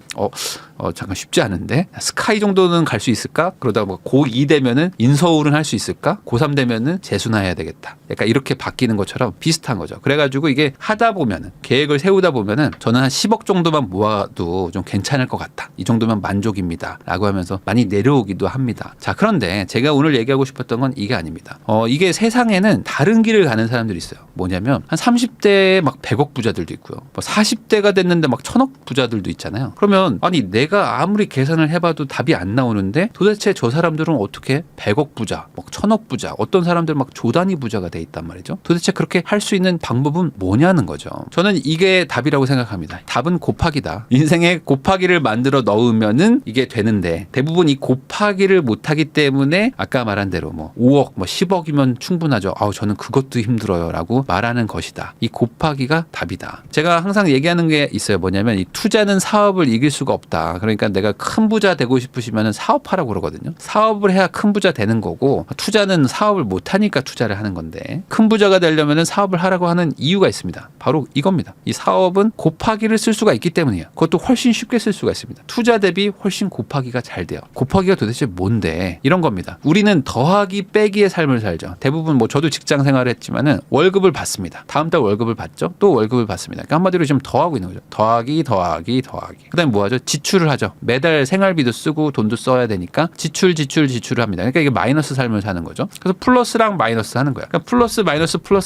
잠깐 쉽지 않은데 스카이 정도는 갈 수 있을까? 그러다 뭐 고2 되면은 인서울은 할 수 있을까? 고3 되면은 재수나 해야 되겠다. 약간 이렇게 바뀌는 것처럼 비슷한 거죠. 그래가지고 이게 하다 보면은 계획을 세우다 보면은 저는 한 10억 정도만 모아도 좀 괜찮을 것 같다. 이 정도면 만족입니다. 라고 하면서 많이 내려오기도 합니다. 자, 그런데 제가 오늘 얘기하고 싶었던 건 이게 아닙니다. 이게 세상에는 다른 길을 가는 사람들이 있어요. 뭐냐면 한 30대에 막 100억 부자들도 있고요. 뭐 40대가 됐는데 막 1000억 부자들도 있잖아요. 그러면 아니 내가 아무리 계산을 해봐도 답이 안 나오는데 도대체 저 사람들은 어떻게 100억 부자, 막 1000억 부자, 어떤 사람들 막 조 단위 부자가 돼 있단 말이죠. 도대체 그렇게 할 수 있는 방법은 뭐냐는 거죠. 저는 이게 답이라고 생각합니다. 답은 곱하기다. 인생에 곱하기를 만들어 넣으면은 이게 되는데 대부분 이 곱하기를 못하기 때문에 아까 말한 대로 뭐 5억, 뭐 10억이면 충분하죠. 저는 그것도 힘들어요라고 말하는 것이다. 이 곱하기가 답이다. 제가 항상 얘기하는 게 있어요. 뭐냐면 이 투자는 사업을 이길 수가 없다. 그러니까 내가 큰 부자 되고 싶으시면 사업하라고 그러거든요. 사업을 해야 큰 부자 되는 거고 투자는 사업을 못하니까 투자를 하는 건데 큰 부자가 되려면 사업을 하라고 하는 이유가 있습니다. 바로 이겁니다. 이 사업은 곱하기를 쓸 수가 있기 때문이에요. 그것도 훨씬 쉽게 쓸 수가 있습니다. 투자 대비 훨씬 곱하기가 잘 돼요. 곱하기가 도대체 뭔데? 이런 겁니다. 우리는 더하기 빼기의 삶을 살죠. 대부분 뭐 저도 직장 생활을 했지만은 월급을 받습니다. 다음 달 월급을 받죠. 또 월급을 받습니다. 그러니까 한마디로 지금 더하고 있는 거죠. 더하기. 그다음에 뭐 하죠? 지출을 하죠. 매달 생활비도 쓰고 돈도 써야 되니까 지출을 합니다. 그러니까 이게 마이너스 삶을 사는 거죠. 그래서 플러스랑 마이너스 하는 거야. 그러니까 플러스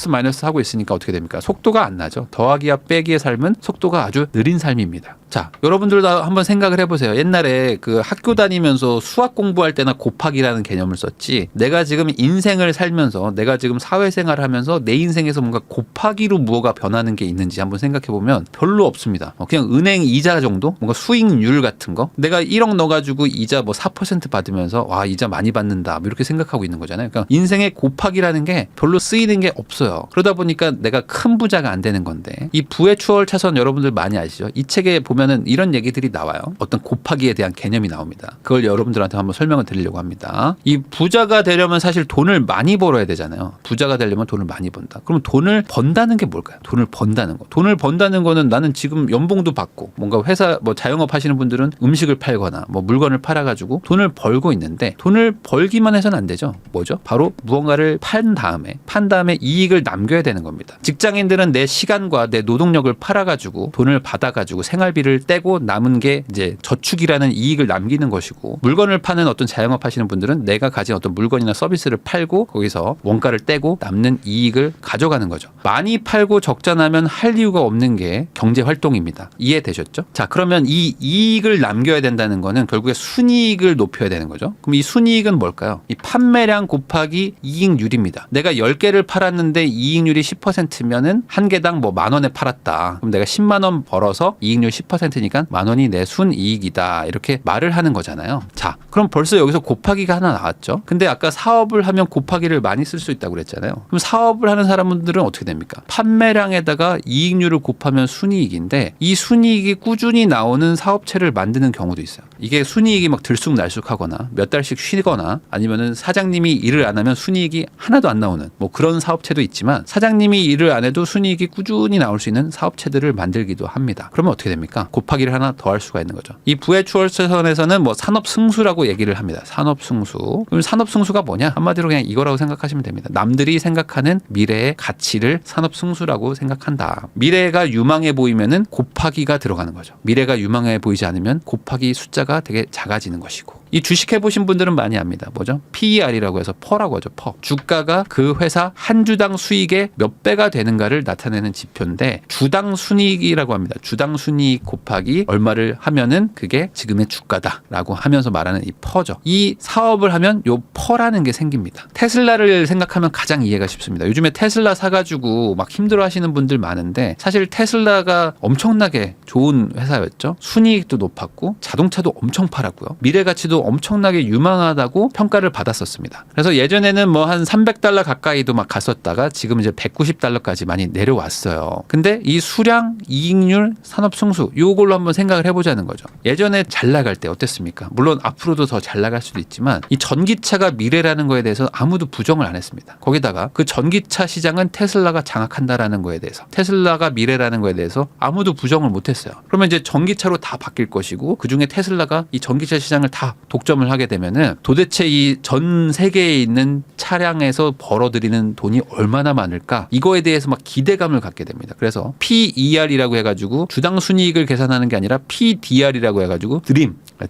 마이너스 하고 있으니까 어떻게 됩니까? 속도가 안 나죠. 더하기와 빼기의 삶은 속도가 아주 느린 삶입니다. 자, 여러분들도 한번 생각을 해보세요. 옛날에 그 학교 다니면서 수학 공부할 때나 곱하기라는 개념을 썼지 내가 지금 인생을 살면서 내가 지금 사회생활을 하면서 내 인생에서 뭔가 곱하기로 무엇가 변하는 게 있는지 한번 생각해보면 별로 없습니다. 그냥 은행 이자 정도? 뭔가 수익률 같은 거? 내가 1억 넣어가지고 이자 뭐 4% 받으면서 와 이자 많이 받는다 뭐 이렇게 생각하고 있는 거잖아요. 그러니까 인생의 곱하기라는 게 별로 쓰이는 게 없어요. 그러다 보니까 내가 큰 부자가 안 되는 건데 이 부의 추월 차선 여러분들 많이 아시죠? 이 책에 보면은 이런 얘기들이 나와요. 어떤 곱하기에 대한 개념이 나옵니다. 그걸 여러분들한테 한번 설명을 드리려고 합니다. 이 부자가 되려면 사실 돈을 많이 벌어야 되잖아요. 부자가 되려면 돈을 많이 번다. 그럼 돈을 번다는 게 뭘까요? 돈을 번다는 거. 돈을 번다는 거는 나는 지금 연봉도 받고 뭔가 회사 뭐 자영업 하시는 분들은 음식을 팔거나 뭐 물건을 팔아가지고 돈을 벌고 있는데 돈을 벌기만 해서는 안 되죠. 뭐죠? 바로 무언가를 판 다음에 이익을 남겨야 되는 겁니다. 직장인들은 내 시간과 내 노동력을 팔아가지고 돈을 받아가지고 생활비를 떼고 남은 게 이제 저축이라는 이익을 남기는 것이고 물건을 파는 어떤 자영업 하시는 분들은 내가 가진 어떤 물건이나 서비스를 팔고 거기서 원가를 떼고 남는 이익을 가져가는 거죠. 많이 팔고 적자 나면 할 이유가 없는 게 경제 활동입니다. 이해되셨죠? 자, 그러면 이 이익을 남겨야 된다는 거는 결국에 순이익을 높여야 되는 거죠. 그럼 이 순이익은 뭘까요? 이 판매량 곱하기 이익률입니다. 내가 10개를 팔았는데 이익률이 10%면은 한 개당 뭐 10,000원에 팔았다. 그럼 내가 10만 원 벌어서 이익률 10% 10%니까 10,000원이 내 순이익이다. 이렇게 말을 하는 거잖아요. 자, 그럼 벌써 여기서 곱하기가 하나 나왔죠. 근데 아까 사업을 하면 곱하기를 많이 쓸 수 있다고 그랬잖아요. 그럼 사업을 하는 사람들은 어떻게 됩니까? 판매량에다가 이익률을 곱하면 순이익인데 이 순이익이 꾸준히 나오는 사업체를 만드는 경우도 있어요. 이게 순이익이 막 들쑥날쑥하거나 몇 달씩 쉬거나 아니면은 사장님이 일을 안 하면 순이익이 하나도 안 나오는 뭐 그런 사업체도 있지만 사장님이 일을 안 해도 순이익이 꾸준히 나올 수 있는 사업체들을 만들기도 합니다. 그러면 어떻게 됩니까? 곱하기를 하나 더 할 수가 있는 거죠. 이 부의 추월선에서는 뭐 산업승수라고 얘기를 합니다. 산업승수. 그럼 산업승수가 뭐냐? 한마디로 그냥 이거라고 생각하시면 됩니다. 남들이 생각하는 미래의 가치를 산업승수라고 생각한다. 미래가 유망해 보이면은 곱하기가 들어가는 거죠. 미래가 유망해 보이지 않으면 곱하기 숫자가 되게 작아지는 것이고. 이 주식 해보신 분들은 많이 압니다. 뭐죠? PER이라고 해서 퍼라고 하죠. 퍼. 주가가 그 회사 한 주당 수익의 몇 배가 되는가를 나타내는 지표인데 주당 순이익이라고 합니다. 주당 순이익 곱하기 얼마를 하면은 그게 지금의 주가다라고 하면서 말하는 이 퍼죠. 이 사업을 하면 요 퍼라는 게 생깁니다. 테슬라를 생각하면 가장 이해가 쉽습니다. 요즘에 테슬라 사가지고 막 힘들어하시는 분들 많은데 사실 테슬라가 엄청나게 좋은 회사였죠. 순이익도 높았고 자동차도 엄청 팔았고요. 미래 가치도 엄청나게 유망하다고 평가를 받았었습니다. 그래서 예전에는 뭐 한 $300 가까이도 막 갔었다가 지금 이제 $190까지 많이 내려왔어요. 근데 이 수량, 이익률, 산업승수 요걸로 한번 생각을 해보자는 거죠. 예전에 잘 나갈 때 어땠습니까? 물론 앞으로도 더 잘 나갈 수도 있지만 이 전기차가 미래라는 거에 대해서 아무도 부정을 안 했습니다. 거기다가 그 전기차 시장은 테슬라가 장악한다라는 거에 대해서 테슬라가 미래라는 거에 대해서 아무도 부정을 못했어요. 그러면 이제 전기차로 다 바뀔 것이고 그중에 테슬라가 이 전기차 시장을 다 독점을 하게 되면은 도대체 이 전 세계에 있는 차량에서 벌어들이는 돈이 얼마나 많을까? 이거에 대해서 막 기대감을 갖게 됩니다. 그래서 PER이라고 해가지고 주당 순이익을 계산하는 게 아니라 PDR이라고 해가지고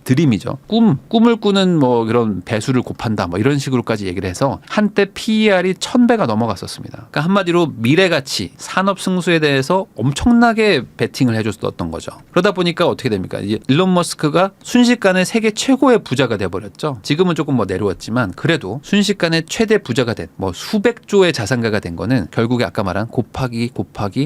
드림이죠. 꿈을 꾸는 뭐 그런 배수를 곱한다 뭐 이런 식으로까지 얘기를 해서 한때 PER이 1000배가 넘어갔었습니다. 그러니까 한마디로 미래 가치, 산업 승수에 대해서 엄청나게 베팅을 해줬었던 거죠. 그러다 보니까 어떻게 됩니까? 이제 일론 머스크가 순식간에 세계 최고의 부자가 돼버렸죠. 지금은 조금 뭐 내려왔지만 그래도 순식간에 최대 부자가 된 뭐 수백 조의 자산가가 된 거는 결국에 아까 말한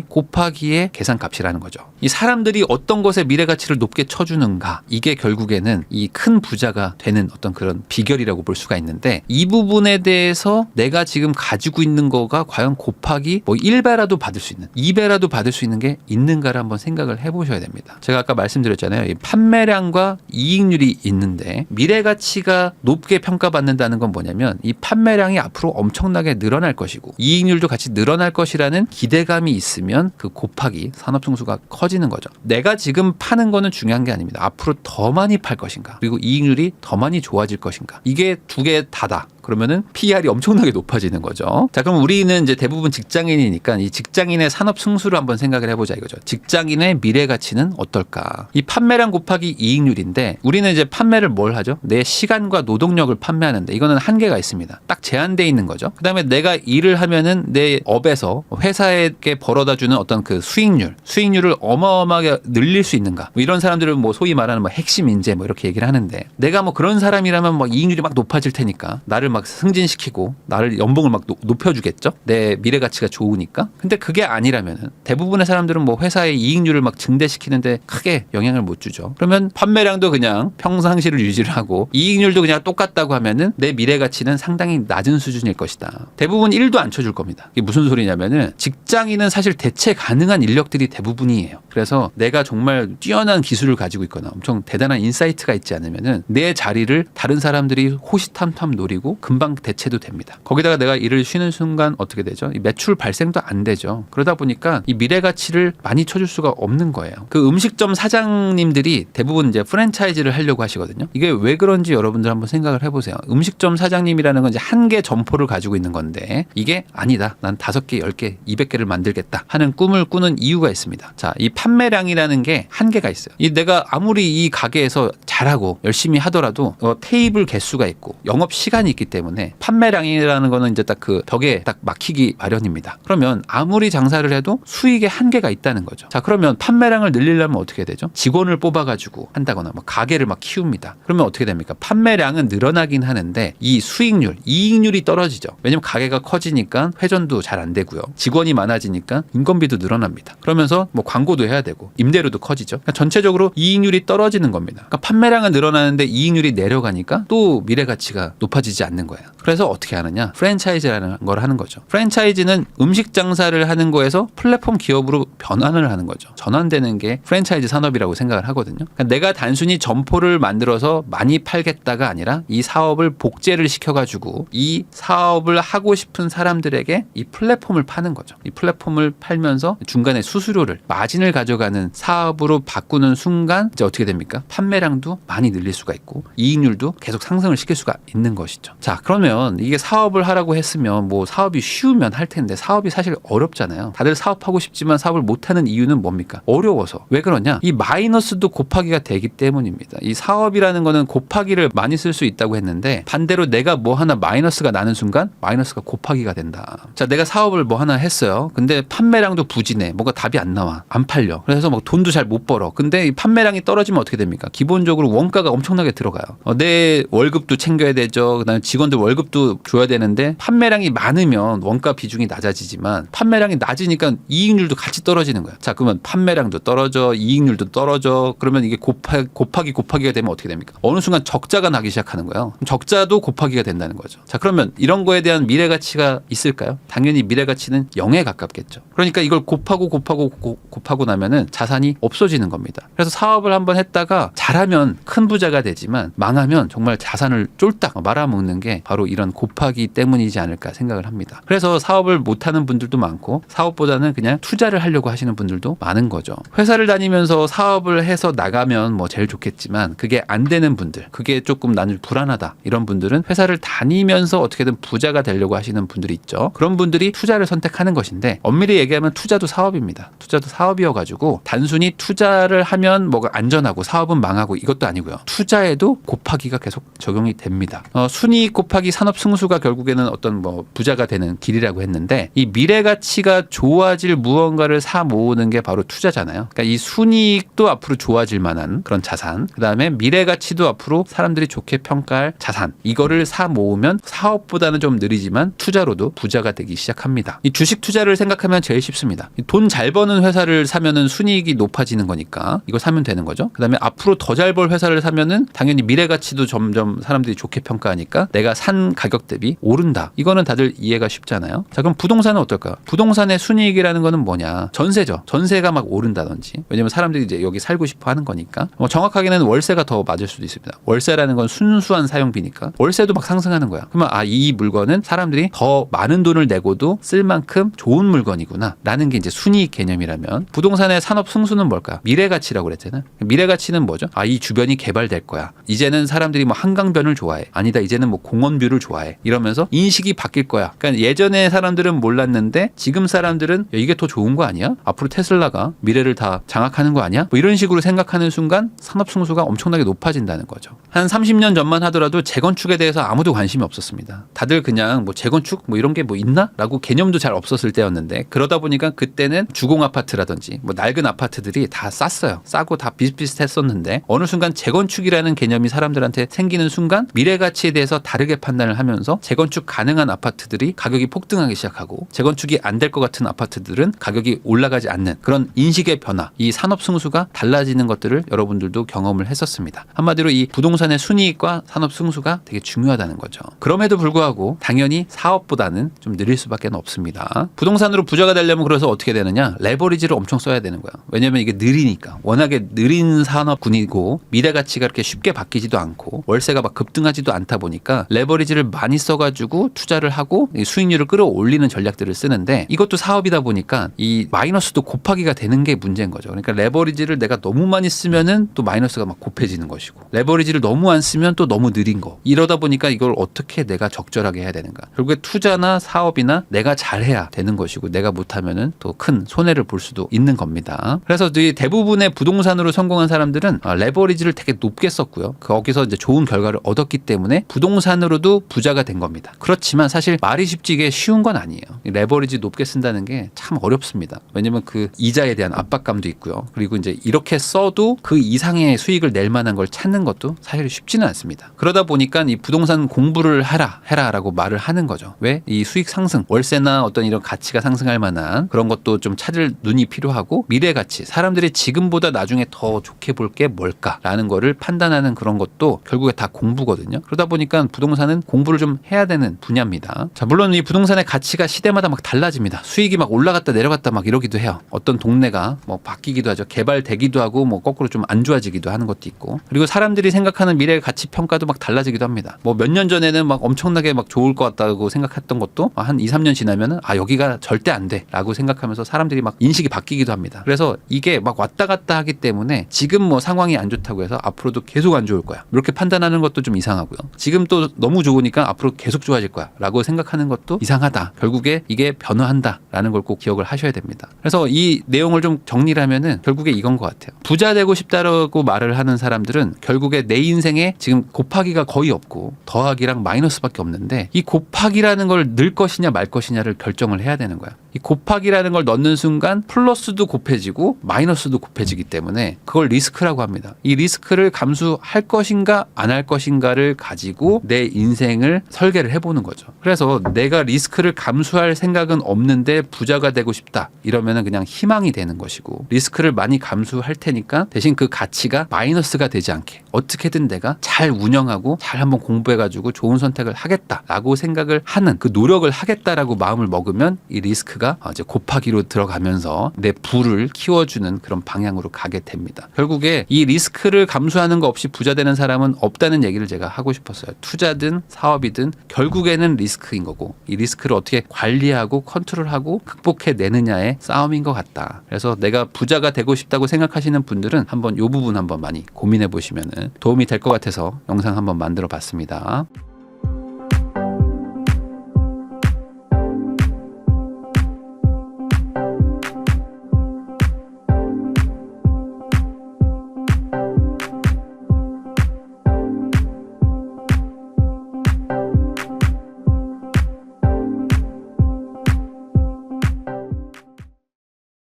곱하기의 계산값이라는 거죠. 이 사람들이 어떤 것에 미래 가치를 높게 쳐주는가 이게 결국에는 이 큰 부자가 되는 어떤 그런 비결이라고 볼 수가 있는데 이 부분에 대해서 내가 지금 가지고 있는 거가 과연 곱하기 뭐 1배라도 받을 수 있는 2배라도 받을 수 있는 게 있는가를 한번 생각을 해보셔야 됩니다. 제가 아까 말씀드렸잖아요. 이 판매량과 이익률이 있는데 미래 가치가 높게 평가받는다는 건 뭐냐면 이 판매량이 앞으로 엄청나게 늘어날 것이고 이익률도 같이 늘어날 것이라는 기대감이 있으면 그 곱하기 산업승수가 커지는 거죠. 내가 지금 파는 거는 중요한 게 아닙니다. 앞으로 더 많이 팔 것인가 그리고 이익률이 더 많이 좋아질 것인가 이게 두 개 다다. 그러면은 PER이 엄청나게 높아지는 거죠. 자, 그럼 우리는 이제 대부분 직장인이니까 이 직장인의 산업 승수를 한번 생각을 해보자 이거죠. 직장인의 미래 가치는 어떨까? 이 판매량 곱하기 이익률인데 우리는 이제 판매를 뭘 하죠? 내 시간과 노동력을 판매하는데 이거는 한계가 있습니다. 딱 제한돼 있는 거죠. 그다음에 내가 일을 하면은 내 업에서 회사에게 벌어다주는 어떤 그 수익률을 어마어마하게 늘릴 수 있는가? 뭐 이런 사람들은 뭐 소위 말하는 뭐 핵심 인재 뭐 이렇게 얘기를 하는데 내가 뭐 그런 사람이라면 뭐 이익률이 막 높아질 테니까 나를 막 승진시키고 나를 연봉을 막 높여주겠죠. 내 미래 가치가 좋으니까. 근데 그게 아니라면은 대부분의 사람들은 뭐 회사의 이익률을 막 증대시키는데 크게 영향을 못 주죠. 그러면 판매량도 그냥 평상시를 유지를 하고 이익률도 그냥 똑같다고 하면은 내 미래 가치는 상당히 낮은 수준일 것이다. 대부분 1도 안 쳐줄 겁니다. 이게 무슨 소리냐면은 직장인은 사실 대체 가능한 인력들이 대부분이에요. 그래서 내가 정말 뛰어난 기술을 가지고 있거나 엄청 대단한 인사이트가 있지 않으면은 내 자리를 다른 사람들이 호시탐탐 노리고 금방 대체도 됩니다. 거기다가 내가 일을 쉬는 순간 어떻게 되죠? 이 매출 발생도 안 되죠. 그러다 보니까 이 미래 가치를 많이 쳐줄 수가 없는 거예요. 그 음식점 사장님들이 대부분 이제 프랜차이즈를 하려고 하시거든요. 이게 왜 그런지 여러분들 한번 생각을 해보세요. 음식점 사장님이라는 건 이제 한 개 점포를 가지고 있는 건데 이게 아니다. 난 5개, 10개, 200개를 만들겠다 하는 꿈을 꾸는 이유가 있습니다. 자, 이 판매량이라는 게 한계가 있어요. 이 내가 아무리 이 가게에서 잘하고 열심히 하더라도 테이블 개수가 있고 영업 시간이 있기 때문에 때문에 판매량이라는 거는 이제 딱 그 벽에 딱 막히기 마련입니다. 그러면 아무리 장사를 해도 수익에 한계가 있다는 거죠. 자, 그러면 판매량을 늘리려면 어떻게 되죠? 직원을 뽑아가지고 한다거나 뭐 가게를 막 키웁니다. 그러면 어떻게 됩니까? 판매량은 늘어나긴 하는데 이 수익률, 이익률이 떨어지죠. 왜냐면 가게가 커지니까 회전도 잘 안 되고요. 직원이 많아지니까 인건비도 늘어납니다. 그러면서 뭐 광고도 해야 되고 임대료도 커지죠. 그러니까 전체적으로 이익률이 떨어지는 겁니다. 그러니까 판매량은 늘어나는데 이익률이 내려가니까 또 미래 가치가 높아지지 않는 거예요. 그래서 어떻게 하느냐? 프랜차이즈라는 걸 하는 거죠. 프랜차이즈는 음식 장사를 하는 거에서 플랫폼 기업으로 변환을 하는 거죠. 전환되는 게 프랜차이즈 산업이라고 생각을 하거든요. 그러니까 내가 단순히 점포를 만들어서 많이 팔겠다가 아니라 이 사업을 복제를 시켜가지고 이 사업을 하고 싶은 사람들에게 이 플랫폼을 파는 거죠. 이 플랫폼을 팔면서 중간에 수수료를 마진을 가져가는 사업으로 바꾸는 순간 이제 어떻게 됩니까? 판매량도 많이 늘릴 수가 있고 이익률도 계속 상승을 시킬 수가 있는 것이죠. 자, 그러면 이게 사업을 하라고 했으면 뭐 사업이 쉬우면 할 텐데 사업이 사실 어렵잖아요. 다들 사업하고 싶지만 사업을 못하는 이유는 뭡니까? 어려워서. 왜 그러냐? 이 마이너스도 곱하기가 되기 때문입니다. 이 사업이라는 거는 곱하기를 많이 쓸 수 있다고 했는데 반대로 내가 뭐 하나 마이너스가 나는 순간 마이너스가 곱하기가 된다. 자, 내가 사업을 뭐 하나 했어요. 근데 판매량도 부진해. 뭐가 답이 안 나와. 안 팔려. 그래서 뭐 돈도 잘 못 벌어. 근데 이 판매량이 떨어지면 어떻게 됩니까? 기본적으로 원가가 엄청나게 들어가요. 내 월급도 챙겨야 되죠. 그다음에 직원들 월급도 줘야 되는데 판매량이 많으면 원가 비중이 낮아지지만 판매량이 낮으니까 이익률도 같이 떨어지는 거야. 자, 그러면 판매량도 떨어져, 이익률도 떨어져. 그러면 이게 곱하기가 되면 어떻게 됩니까? 어느 순간 적자가 나기 시작하는 거예요. 적자도 곱하기가 된다는 거죠. 자, 그러면 이런 거에 대한 미래 가치가 있을까요? 당연히 미래 가치는 0에 가깝겠죠. 그러니까 이걸 곱하고 나면은 자산이 없어지는 겁니다. 그래서 사업을 한번 했다가 잘하면 큰 부자가 되지만 망하면 정말 자산을 쫄딱 말아먹는 게 바로 이런 곱하기 때문이지 않을까 생각을 합니다. 그래서 사업을 못하는 분들도 많고 사업보다는 그냥 투자를 하려고 하시는 분들도 많은 거죠. 회사를 다니면서 사업을 해서 나가면 뭐 제일 좋겠지만 그게 안 되는 분들, 그게 조금 나는 불안하다 이런 분들은 회사를 다니면서 어떻게든 부자가 되려고 하시는 분들이 있죠. 그런 분들이 투자를 선택하는 것인데 엄밀히 얘기하면 투자도 사업입니다. 투자도 사업이어가지고 단순히 투자를 하면 뭐가 안전하고 사업은 망하고 이것도 아니고요. 투자에도 곱하기가 계속 적용이 됩니다. 순이익 곱하기 산업 승수가 결국에는 어떤 뭐 부자가 되는 길이라고 했는데 이 미래 가치가 좋아질 무언가를 사 모으는 게 바로 투자잖아요. 그러니까 이 순이익도 앞으로 좋아질 만한 그런 자산, 그다음에 미래 가치도 앞으로 사람들이 좋게 평가할 자산, 이거를 사 모으면 사업보다는 좀 느리지만 투자로도 부자가 되기 시작합니다. 이 주식 투자를 생각하면 제일 쉽습니다. 돈 잘 버는 회사를 사면은 순이익이 높아지는 거니까 이거 사면 되는 거죠. 그다음에 앞으로 더 잘 벌 회사를 사면은 당연히 미래 가치도 점점 사람들이 좋게 평가하니까 내가 산 가격 대비 오른다. 이거는 다들 이해가 쉽잖아요. 자, 그럼 부동산은 어떨까? 부동산의 순이익이라는 거는 뭐냐? 전세죠. 전세가 막 오른다든지. 왜냐면 사람들이 이제 여기 살고 싶어 하는 거니까. 정확하게는 월세가 더 맞을 수도 있습니다. 월세라는 건 순수한 사용비니까 월세도 막 상승하는 거야. 그러면 이 물건은 사람들이 더 많은 돈을 내고도 쓸 만큼 좋은 물건이구나 라는 게 이제 순이익 개념이라면 부동산의 산업 승수는 뭘까? 미래 가치라고 그랬잖아요. 미래 가치는 뭐죠? 이 주변이 개발될 거야. 이제는 사람들이 뭐 한강변을 좋아해. 아니다, 이제는 뭐 공원뷰를 좋아해. 이러면서 인식이 바뀔 거야. 그러니까 예전에 사람들은 몰랐는데 지금 사람들은 이게 더 좋은 거 아니야? 앞으로 테슬라가 미래를 다 장악하는 거 아니야? 뭐 이런 식으로 생각하는 순간 산업 승수가 엄청나게 높아진다는 거죠. 한 30년 전만 하더라도 재건축에 대해서 아무도 관심이 없었습니다. 다들 그냥 뭐 재건축 뭐 이런 게 뭐 있나? 라고 개념도 잘 없었을 때였는데 그러다 보니까 그때는 주공 아파트라든지 뭐 낡은 아파트들이 다 쌌어요. 싸고 다 비슷비슷했었는데 어느 순간 재건축이라는 개념이 사람들한테 생기는 순간 미래 가치에 대해서 다르게 판단을 하면서 재건축 가능한 아파트들이 가격이 폭등하기 시작하고 재건축이 안 될 것 같은 아파트들은 가격이 올라가지 않는 그런 인식의 변화, 이 산업 승수가 달라지는 것들을 여러분들도 경험을 했었습니다. 한마디로 이 부동산의 순이익과 산업 승수가 되게 중요하다는 거죠. 그럼에도 불구하고 당연히 사업보다는 좀 느릴 수밖에 없습니다. 부동산으로 부자가 되려면 그래서 어떻게 되느냐? 레버리지를 엄청 써야 되는 거야. 왜냐면 이게 느리니까. 워낙에 느린 산업군이고 미래 가치가 그렇게 쉽게 바뀌지도 않고 월세가 막 급등하지도 않다 보니까 레버리지를 많이 써가지고 투자를 하고 수익률을 끌어올리는 전략들을 쓰는데 이것도 사업이다 보니까 이 마이너스도 곱하기가 되는 게 문제인 거죠. 그러니까 레버리지를 내가 너무 많이 쓰면은 또 마이너스가 막 곱해지는 것이고 레버리지를 너무 안 쓰면 또 너무 느린 거. 이러다 보니까 이걸 어떻게 내가 적절하게 해야 되는가. 결국에 투자나 사업이나 내가 잘해야 되는 것이고 내가 못하면은 또 큰 손해를 볼 수도 있는 겁니다. 그래서 대부분의 부동산으로 성공한 사람들은 레버리지를 되게 높게 썼고요. 거기서 이제 좋은 결과를 얻었기 때문에 부동산 것만으로도 부자가 된 겁니다. 그렇지만 사실 말이 쉽지 이게 쉬운 건 아니에요. 레버리지 높게 쓴다는 게 참 어렵습니다. 왜냐면 그 이자에 대한 압박감도 있고요. 그리고 이제 이렇게 써도 그 이상의 수익을 낼 만한 걸 찾는 것도 사실 쉽지는 않습니다. 그러다 보니까 이 부동산 공부를 해라라고 말을 하는 거죠. 왜? 이 수익 상승, 월세나 어떤 이런 가치가 상승할 만한 그런 것도 좀 찾을 눈이 필요하고 미래 가치, 사람들이 지금보다 나중에 더 좋게 볼 게 뭘까라는 거를 판단하는 그런 것도 결국에 다 공부거든요. 그러다 보니까 부동산은 공부를 좀 해야 되는 분야입니다. 자, 물론 이 부동산의 가치가 시대마다 막 달라집니다. 수익이 막 올라갔다 내려갔다 막 이러기도 해요. 어떤 동네가 뭐 바뀌기도 하죠. 개발되기도 하고 뭐 거꾸로 좀 안 좋아지기도 하는 것도 있고. 그리고 사람들이 생각하는 미래 가치 평가도 막 달라지기도 합니다. 뭐 몇 년 전에는 막 엄청나게 막 좋을 것 같다고 생각했던 것도 한 2, 3년 지나면은 여기가 절대 안 돼라고 생각하면서 사람들이 막 인식이 바뀌기도 합니다. 그래서 이게 막 왔다 갔다 하기 때문에 지금 뭐 상황이 안 좋다고 해서 앞으로도 계속 안 좋을 거야. 이렇게 판단하는 것도 좀 이상하고요. 지금 또 너무 좋으니까 앞으로 계속 좋아질 거야 라고 생각하는 것도 이상하다. 결국에 이게 변화한다라는 걸 꼭 기억을 하셔야 됩니다. 그래서 이 내용을 좀 정리를 하면은 결국에 이건 것 같아요. 부자 되고 싶다라고 말을 하는 사람들은 결국에 내 인생에 지금 곱하기가 거의 없고 더하기랑 마이너스밖에 없는데 이 곱하기라는 걸 넣을 것이냐 말 것이냐를 결정을 해야 되는 거야. 이 곱하기라는 걸 넣는 순간 플러스도 곱해지고 마이너스도 곱해지기 때문에 그걸 리스크라고 합니다. 이 리스크를 감수할 것인가 안 할 것인가를 가지고 내 인생을 설계를 해보는 거죠. 그래서 내가 리스크를 감수할 생각은 없는데 부자가 되고 싶다 이러면은 그냥 희망이 되는 것이고, 리스크를 많이 감수할 테니까 대신 그 가치가 마이너스가 되지 않게 어떻게든 내가 잘 운영하고 잘 한번 공부해가지고 좋은 선택을 하겠다라고 생각을 하는, 그 노력을 하겠다라고 마음을 먹으면 이 리스크가 이제 곱하기로 들어가면서 내 부를 키워주는 그런 방향으로 가게 됩니다. 결국에 이 리스크를 감수하는 거 없이 부자 되는 사람은 없다는 얘기를 제가 하고 싶었어요. 투자든 사업이든 결국에는 리스크인 거고, 이 리스크를 어떻게 관리하고 컨트롤하고 극복해내느냐의 싸움인 것 같다. 그래서 내가 부자가 되고 싶다고 생각하시는 분들은 한번 이 부분 한번 많이 고민해 보시면 도움이 될 것 같아서 영상 한번 만들어 봤습니다.